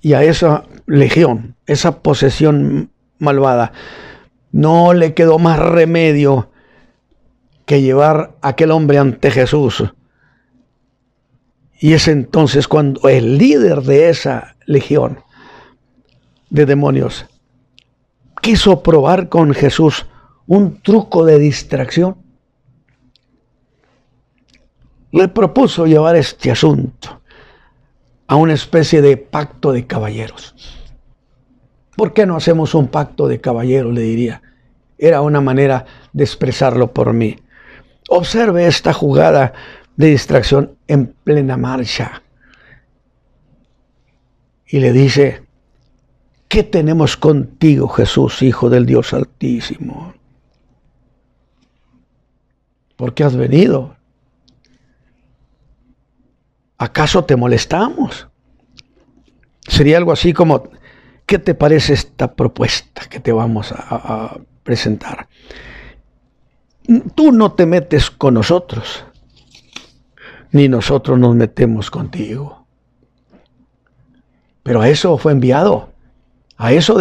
y a esa legión, esa posesión malvada. No le quedó más remedio que llevar a aquel hombre ante Jesús. Y es entonces cuando el líder de esa legión de demonios quiso probar con Jesús un truco de distracción. Le propuso llevar este asunto a una especie de pacto de caballeros. ¿Por qué no hacemos un pacto de caballeros? Le diría. Era una manera de expresarlo por mí. Observe esta jugada de distracción en plena marcha. Y le dice: ¿qué tenemos contigo, Jesús, Hijo del Dios Altísimo? ¿Por qué has venido? ¿Acaso te molestamos? Sería algo así como: ¿qué te parece esta propuesta que te vamos a presentar? Tú no te metes con nosotros, ni nosotros nos metemos contigo. Pero a eso fue enviado. Eso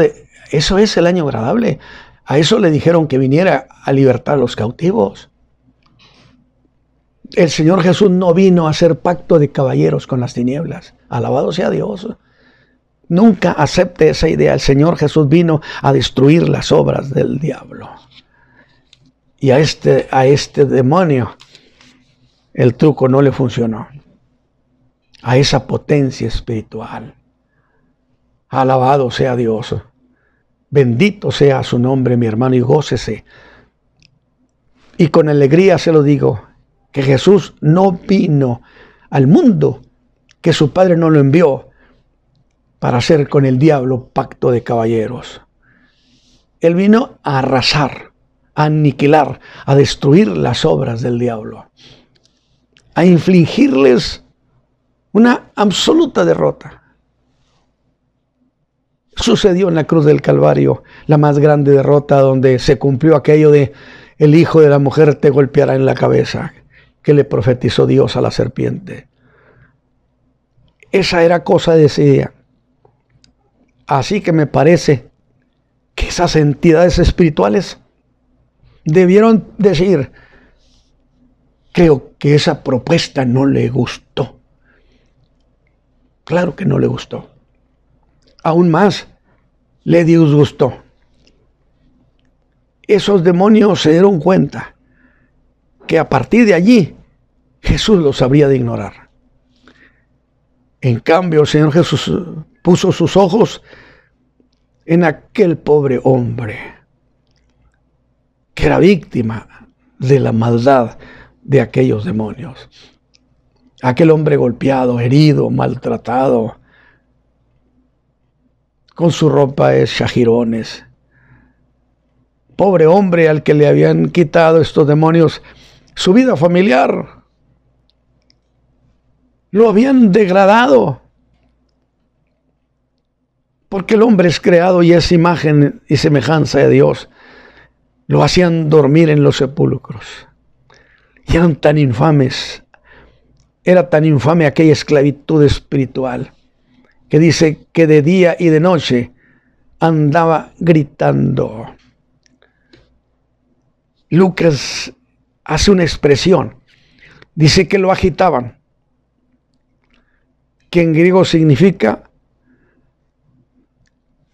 es el año agradable. A eso le dijeron que viniera a libertar a los cautivos. El Señor Jesús no vino a hacer pacto de caballeros con las tinieblas. Alabado sea Dios. Nunca acepte esa idea. El Señor Jesús vino a destruir las obras del diablo. Y a este demonio el truco no le funcionó. A esa potencia espiritual. Alabado sea Dios. Bendito sea su nombre, mi hermano, y gócese. Y con alegría se lo digo, que Jesús no vino al mundo, que su Padre no lo envió para hacer con el diablo pacto de caballeros. Él vino a arrasar, a aniquilar, a destruir las obras del diablo, a infligirles una absoluta derrota. Sucedió en la cruz del Calvario la más grande derrota, donde se cumplió aquello de: el hijo de la mujer te golpeará en la cabeza, que le profetizó Dios a la serpiente. Esa era cosa de ese día. Así que me parece que esas entidades espirituales debieron decir: creo que esa propuesta no le gustó. Claro que no le gustó. Aún más le disgustó. esos demonios se dieron cuenta que a partir de allí Jesús los habría de ignorar. En cambio, el Señor Jesús puso sus ojos en aquel pobre hombre que era víctima de la maldad de aquellos demonios. Aquel hombre golpeado, herido, maltratado, con su ropa de jirones. Pobre hombre al que le habían quitado estos demonios su vida familiar. Lo habían degradado. Porque el hombre es creado y es imagen y semejanza de Dios. Lo hacían dormir en los sepulcros. Y eran tan infames. Era tan infame aquella esclavitud espiritual que dice que de día y de noche andaba gritando. Lucas hace una expresión. Dice que lo agitaban, que en griego significa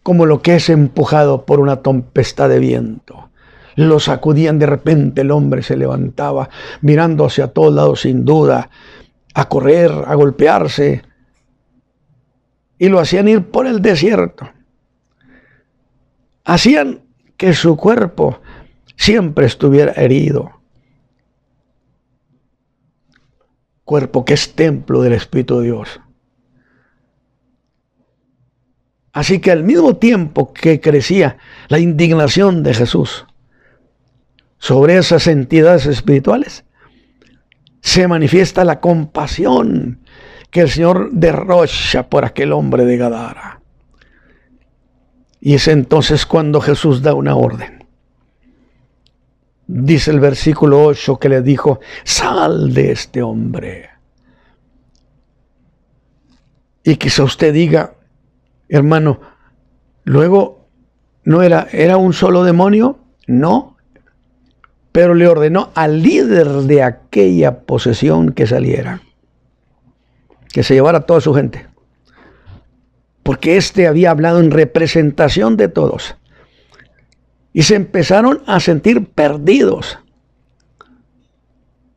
como lo que es empujado por una tempestad de viento. Lo sacudían de repente, el hombre se levantaba, mirando hacia todos lados sin duda, a correr, a golpearse, y lo hacían ir por el desierto. Hacían que su cuerpo siempre estuviera herido. Cuerpo que es templo del Espíritu de Dios. Así que al mismo tiempo que crecía la indignación de Jesús sobre esas entidades espirituales, se manifiesta la compasión que el Señor derrocha por aquel hombre de Gadara. Y es entonces cuando Jesús da una orden. Dice el versículo 8 que le dijo: sal de este hombre. Y quizá usted diga: hermano, luego no era un solo demonio, no, pero le ordenó al líder de aquella posesión que saliera, que se llevara a toda su gente, porque éste había hablado en representación de todos, y se empezaron a sentir perdidos,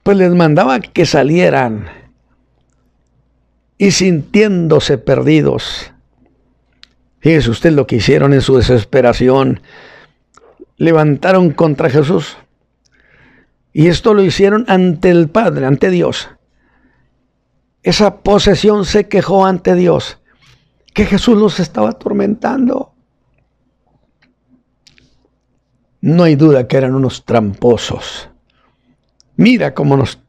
pues les mandaba que salieran, y sintiéndose perdidos, fíjese usted lo que hicieron en su desesperación. Levantaron contra Jesús. Y esto lo hicieron ante el Padre, ante Dios. Esa posesión se quejó ante Dios, que Jesús los estaba atormentando. No hay duda que eran unos tramposos. Mira cómo nos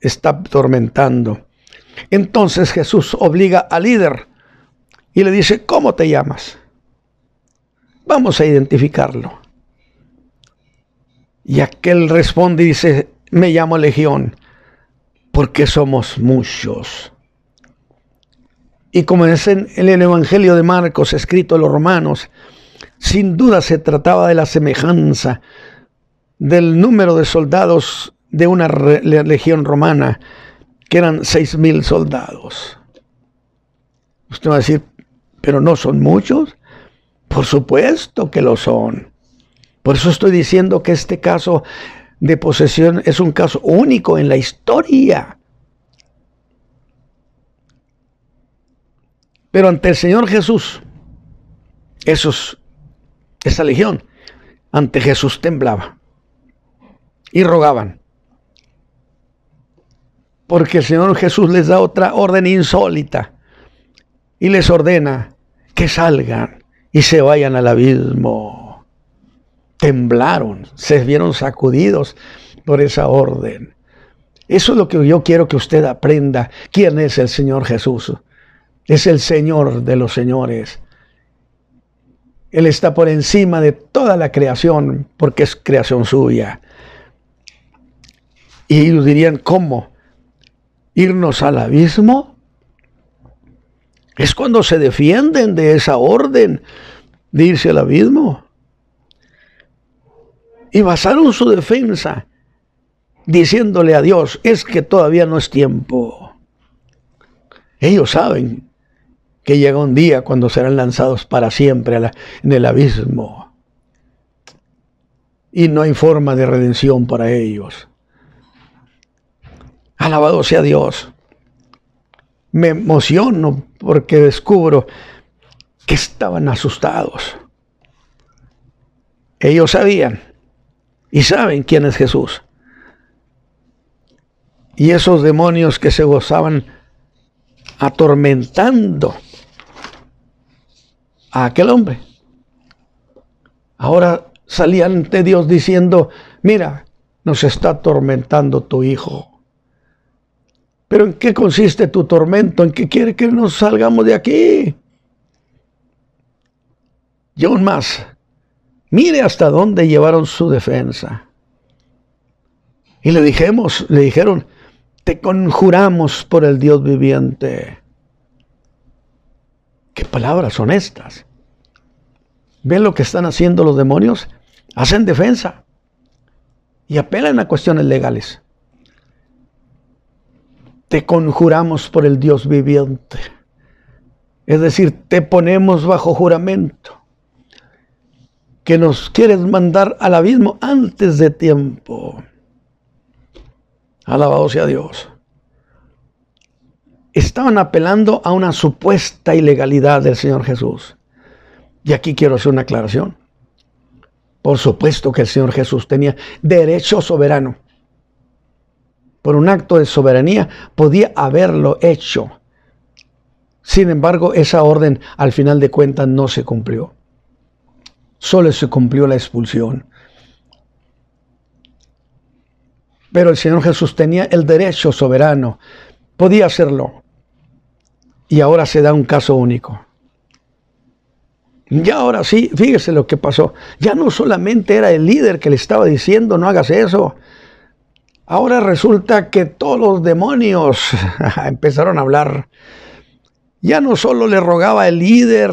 está atormentando. Entonces Jesús obliga al líder y le dice: ¿cómo te llamas? Vamos a identificarlo. Y aquel responde y dice: me llamo Legión, porque somos muchos. Y como es en el Evangelio de Marcos, escrito a los romanos, sin duda se trataba de la semejanza del número de soldados de una legión romana, que eran 6,000 soldados. Usted va a decir: ¿pero no son muchos? Por supuesto que lo son. Por eso estoy diciendo que este caso de posesión es un caso único en la historia. Pero ante el Señor Jesús, esa legión, ante Jesús temblaba y rogaban. Porque el Señor Jesús les da otra orden insólita y les ordena que salgan y se vayan al abismo. Temblaron, se vieron sacudidos por esa orden. Eso es lo que yo quiero que usted aprenda. ¿Quién es el Señor Jesús? Es el Señor de los señores. Él está por encima de toda la creación, porque es creación suya. Y ellos dirían: ¿cómo? ¿Irnos al abismo? Es cuando se defienden de esa orden de irse al abismo. Y basaron su defensa diciéndole a Dios: es que todavía no es tiempo. Ellos saben que llega un día cuando serán lanzados para siempre en el abismo. y no hay forma de redención para ellos. Alabado sea Dios. Me emociono porque descubro que estaban asustados. Ellos sabían y saben quién es Jesús. Y esos demonios que se gozaban atormentando a aquel hombre, ahora salían ante Dios diciendo: mira, nos está atormentando tu hijo. ¿Pero en qué consiste tu tormento? ¿En qué quiere que nos salgamos de aquí? Y aún más, mire hasta dónde llevaron su defensa. Y le dijeron: te conjuramos por el Dios viviente. ¿Qué palabras son estas? ¿Ven lo que están haciendo los demonios? Hacen defensa y apelan a cuestiones legales. Te conjuramos por el Dios viviente. Es decir, te ponemos bajo juramento que nos quieres mandar al abismo antes de tiempo. Alabado sea Dios. Estaban apelando a una supuesta ilegalidad del Señor Jesús. Y aquí quiero hacer una aclaración. Por supuesto que el Señor Jesús tenía derecho soberano. Por un acto de soberanía podía haberlo hecho. Sin embargo, esa orden al final de cuentas no se cumplió. Solo se cumplió la expulsión. Pero el Señor Jesús tenía el derecho soberano. Podía hacerlo. Y ahora se da un caso único. Y ahora sí, fíjese lo que pasó. Ya no solamente era el líder que le estaba diciendo: no hagas eso. Ahora resulta que todos los demonios empezaron a hablar. Ya no solo le rogaba el líder,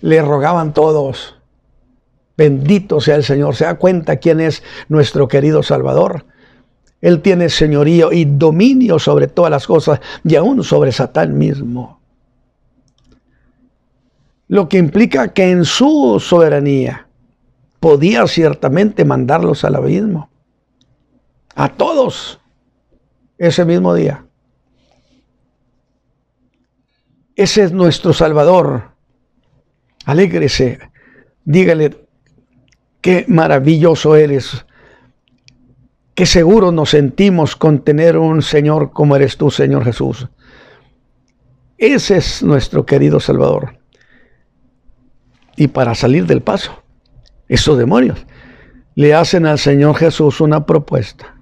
le rogaban todos. Bendito sea el Señor. ¿Se da cuenta quién es nuestro querido Salvador? Él tiene señorío y dominio sobre todas las cosas y aún sobre Satán mismo. Lo que implica que en su soberanía podía ciertamente mandarlos al abismo. A todos ese mismo día. Ese es nuestro Salvador. Alégrese. Dígale: qué maravilloso eres. Qué seguro nos sentimos con tener un Señor como eres tú, Señor Jesús. Ese es nuestro querido Salvador. Y para salir del paso, esos demonios le hacen al Señor Jesús una propuesta.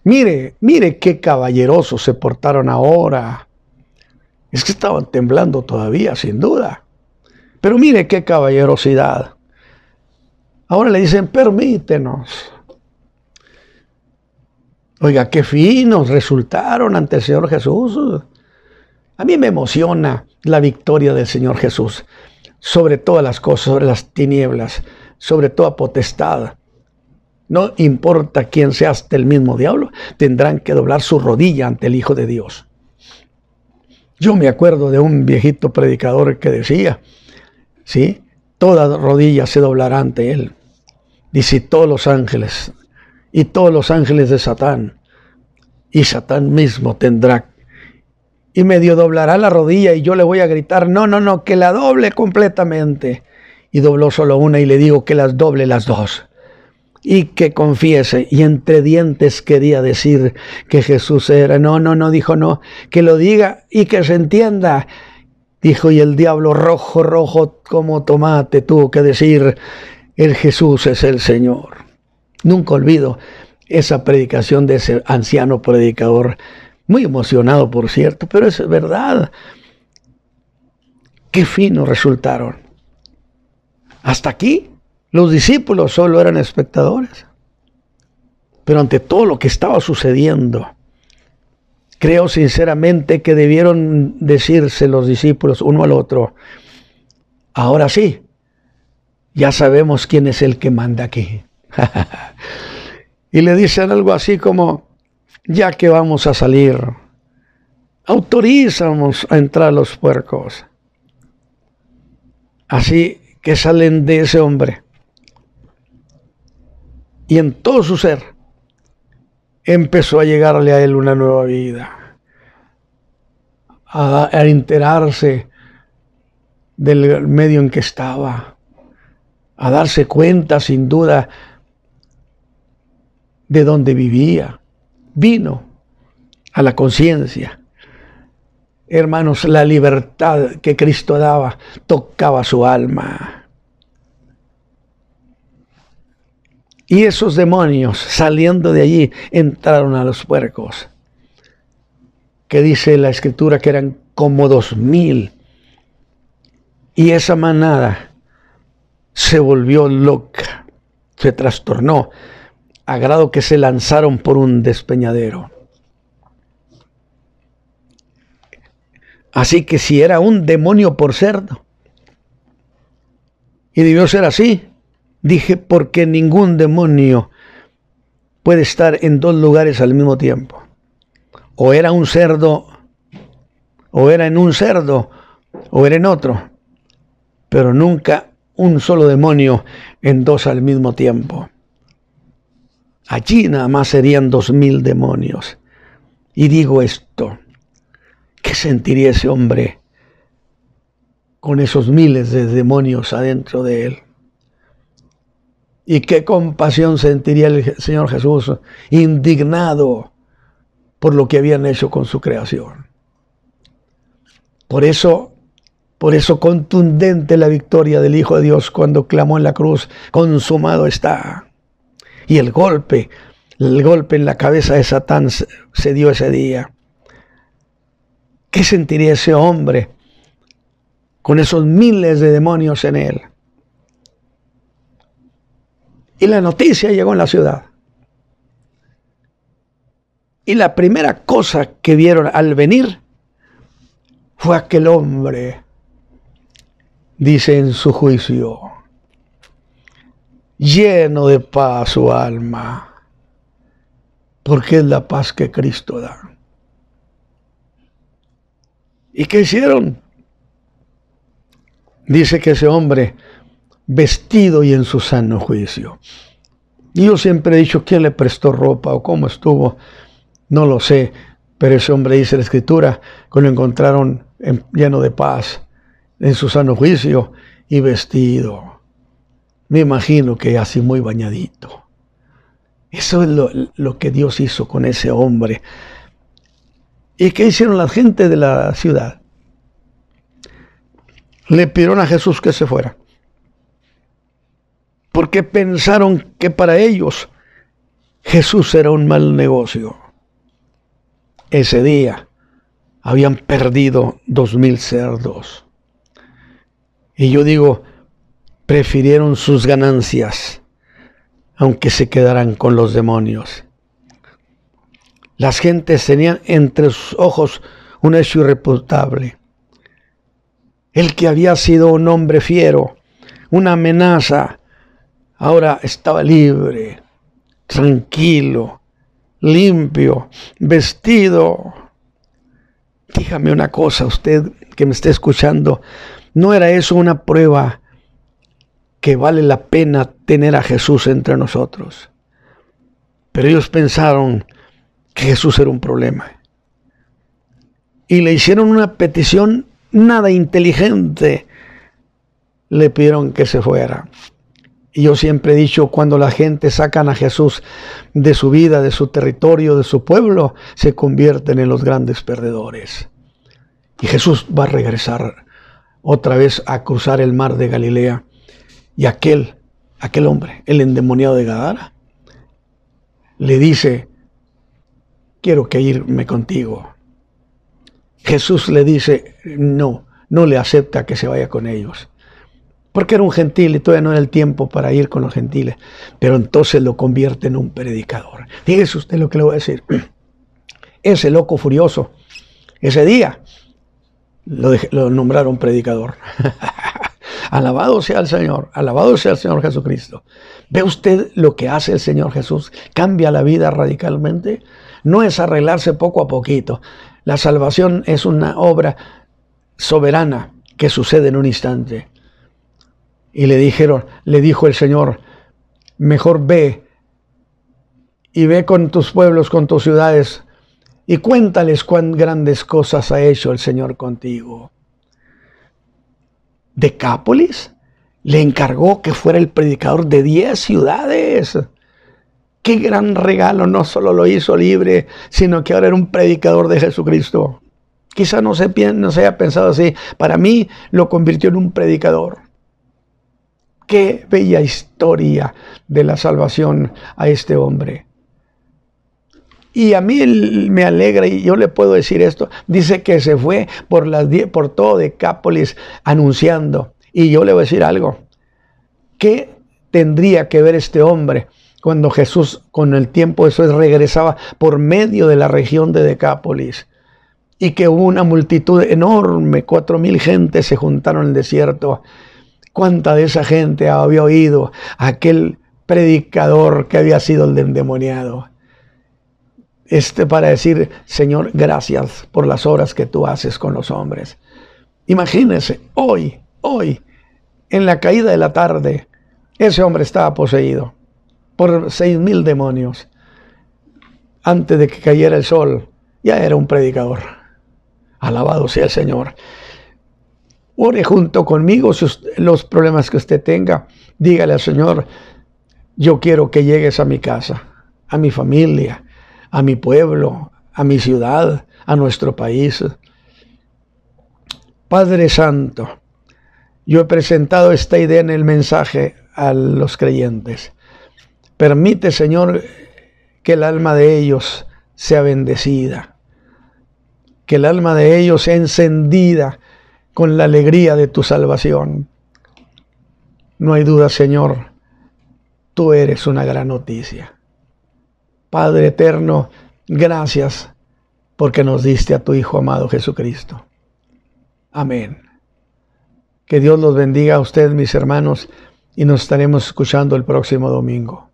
Mire qué caballerosos se portaron ahora. Es que estaban temblando todavía, sin duda. Pero mire qué caballerosidad. Ahora le dicen: permítenos. Oiga, qué finos resultaron ante el Señor Jesús. A mí me emociona la victoria del Señor Jesús sobre todas las cosas, sobre las tinieblas, sobre toda potestad. No importa quién sea, hasta el mismo diablo, tendrán que doblar su rodilla ante el Hijo de Dios. Yo me acuerdo de un viejito predicador que decía, ¿sí? Toda rodilla se doblará ante él. Dice: todos los ángeles y todos los ángeles de Satán, y Satán mismo tendrá, y medio doblará la rodilla, y yo le voy a gritar: no, que la doble completamente. Y dobló solo una, y le digo que las doble las dos, y que confiese. Y entre dientes quería decir que Jesús era. No, dijo: no, que lo diga y que se entienda. Dijo, y el diablo rojo como tomate tuvo que decir: el Jesús es el Señor. Nunca olvido esa predicación de ese anciano predicador, muy emocionado por cierto, pero es verdad. Qué finos resultaron. Hasta aquí los discípulos solo eran espectadores. Pero ante todo lo que estaba sucediendo, creo sinceramente que debieron decirse los discípulos uno al otro: ahora sí, ya sabemos quién es el que manda aquí. Y le dicen algo así como: ya que vamos a salir, autorízanos a entrar los puercos. Así que salen de ese hombre. Y en todo su ser empezó a llegarle a él una nueva vida, a enterarse del medio en que estaba, a darse cuenta sin duda de dónde vivía. Vino a la conciencia. Hermanos, la libertad que Cristo daba tocaba su alma. Y esos demonios, saliendo de allí, entraron a los puercos, que dice la Escritura que eran como 2000. Y esa manada se volvió loca, se trastornó, a grado que se lanzaron por un despeñadero. Así que si era un demonio por cerdo, y debió ser así, dije, porque ningún demonio puede estar en dos lugares al mismo tiempo. O era un cerdo, o era en un cerdo, o era en otro, pero nunca un solo demonio en dos al mismo tiempo. Allí nada más serían 2000 demonios. Y digo esto, ¿qué sentiría ese hombre con esos miles de demonios adentro de él? Y qué compasión sentiría el Señor Jesús, indignado por lo que habían hecho con su creación. Por eso contundente la victoria del Hijo de Dios cuando clamó en la cruz, consumado está. Y el golpe en la cabeza de Satán se dio ese día. ¿Qué sentiría ese hombre con esos miles de demonios en él? Y la noticia llegó en la ciudad. Y la primera cosa que vieron al venir fue aquel hombre, dice en su juicio, lleno de paz su alma, porque es la paz que Cristo da. ¿Y qué hicieron? Dice que ese hombre, vestido y en su sano juicio. Y yo siempre he dicho, ¿quién le prestó ropa o cómo estuvo? No lo sé, pero ese hombre, dice la Escritura, que lo encontraron lleno de paz, en su sano juicio y vestido. Me imagino que así muy bañadito. Eso es lo que Dios hizo con ese hombre. ¿Y qué hicieron la gente de la ciudad? Le pidieron a Jesús que se fuera, porque pensaron que para ellos Jesús era un mal negocio. Ese día habían perdido 2000 cerdos. Y yo digo, prefirieron sus ganancias, aunque se quedaran con los demonios. Las gentes tenían entre sus ojos un hecho irrefutable. El que había sido un hombre fiero, una amenaza, ahora estaba libre, tranquilo, limpio, vestido. Dígame una cosa, usted que me está escuchando, ¿no era eso una prueba que vale la pena tener a Jesús entre nosotros? Pero ellos pensaron que Jesús era un problema. Y le hicieron una petición nada inteligente. Le pidieron que se fuera. Y yo siempre he dicho, cuando la gente sacan a Jesús de su vida, de su territorio, de su pueblo, se convierten en los grandes perdedores. Y Jesús va a regresar otra vez a cruzar el mar de Galilea. Y aquel hombre, el endemoniado de Gadara, le dice, quiero que irme contigo. Jesús le dice, no le acepta que se vaya con ellos. Porque era un gentil y todavía no era el tiempo para ir con los gentiles. Pero entonces lo convierte en un predicador. Fíjese usted lo que le voy a decir. Ese loco furioso, ese día, lo nombraron predicador. Alabado sea el Señor Jesucristo. ¿Ve usted lo que hace el Señor Jesús? Cambia la vida radicalmente. No es arreglarse poco a poquito. La salvación es una obra soberana que sucede en un instante. Y le dijo el Señor, mejor ve y ve con tus pueblos, con tus ciudades, y cuéntales cuán grandes cosas ha hecho el Señor contigo. Decápolis le encargó que fuera el predicador de 10 ciudades. ¡Qué gran regalo! No solo lo hizo libre, sino que ahora era un predicador de Jesucristo. Quizá no se haya pensado así. Para mí lo convirtió en un predicador. ¡Qué bella historia de la salvación a este hombre! Y a mí me alegra, y yo le puedo decir esto, dice que se fue por todo Decápolis anunciando. Y yo le voy a decir algo, ¿qué tendría que ver este hombre cuando Jesús, con el tiempo Jesús regresaba por medio de la región de Decápolis? Y que hubo una multitud enorme, 4,000 gentes se juntaron en el desierto. ¿Cuánta de esa gente había oído a aquel predicador que había sido el endemoniado? Para decir, Señor, gracias por las obras que tú haces con los hombres. Imagínense, hoy, en la caída de la tarde, ese hombre estaba poseído por 6,000 demonios. Antes de que cayera el sol, ya era un predicador. Alabado sea el Señor. Ore junto conmigo los problemas que usted tenga. Dígale al Señor, yo quiero que llegues a mi casa, a mi familia, a mi pueblo, a mi ciudad, a nuestro país. Padre Santo, yo he presentado esta idea en el mensaje a los creyentes. Permite, Señor, que el alma de ellos sea bendecida, que el alma de ellos sea encendida con la alegría de tu salvación. No hay duda, Señor, tú eres una gran noticia. Padre eterno, gracias porque nos diste a tu Hijo amado Jesucristo. Amén. Que Dios los bendiga a ustedes, mis hermanos, y nos estaremos escuchando el próximo domingo.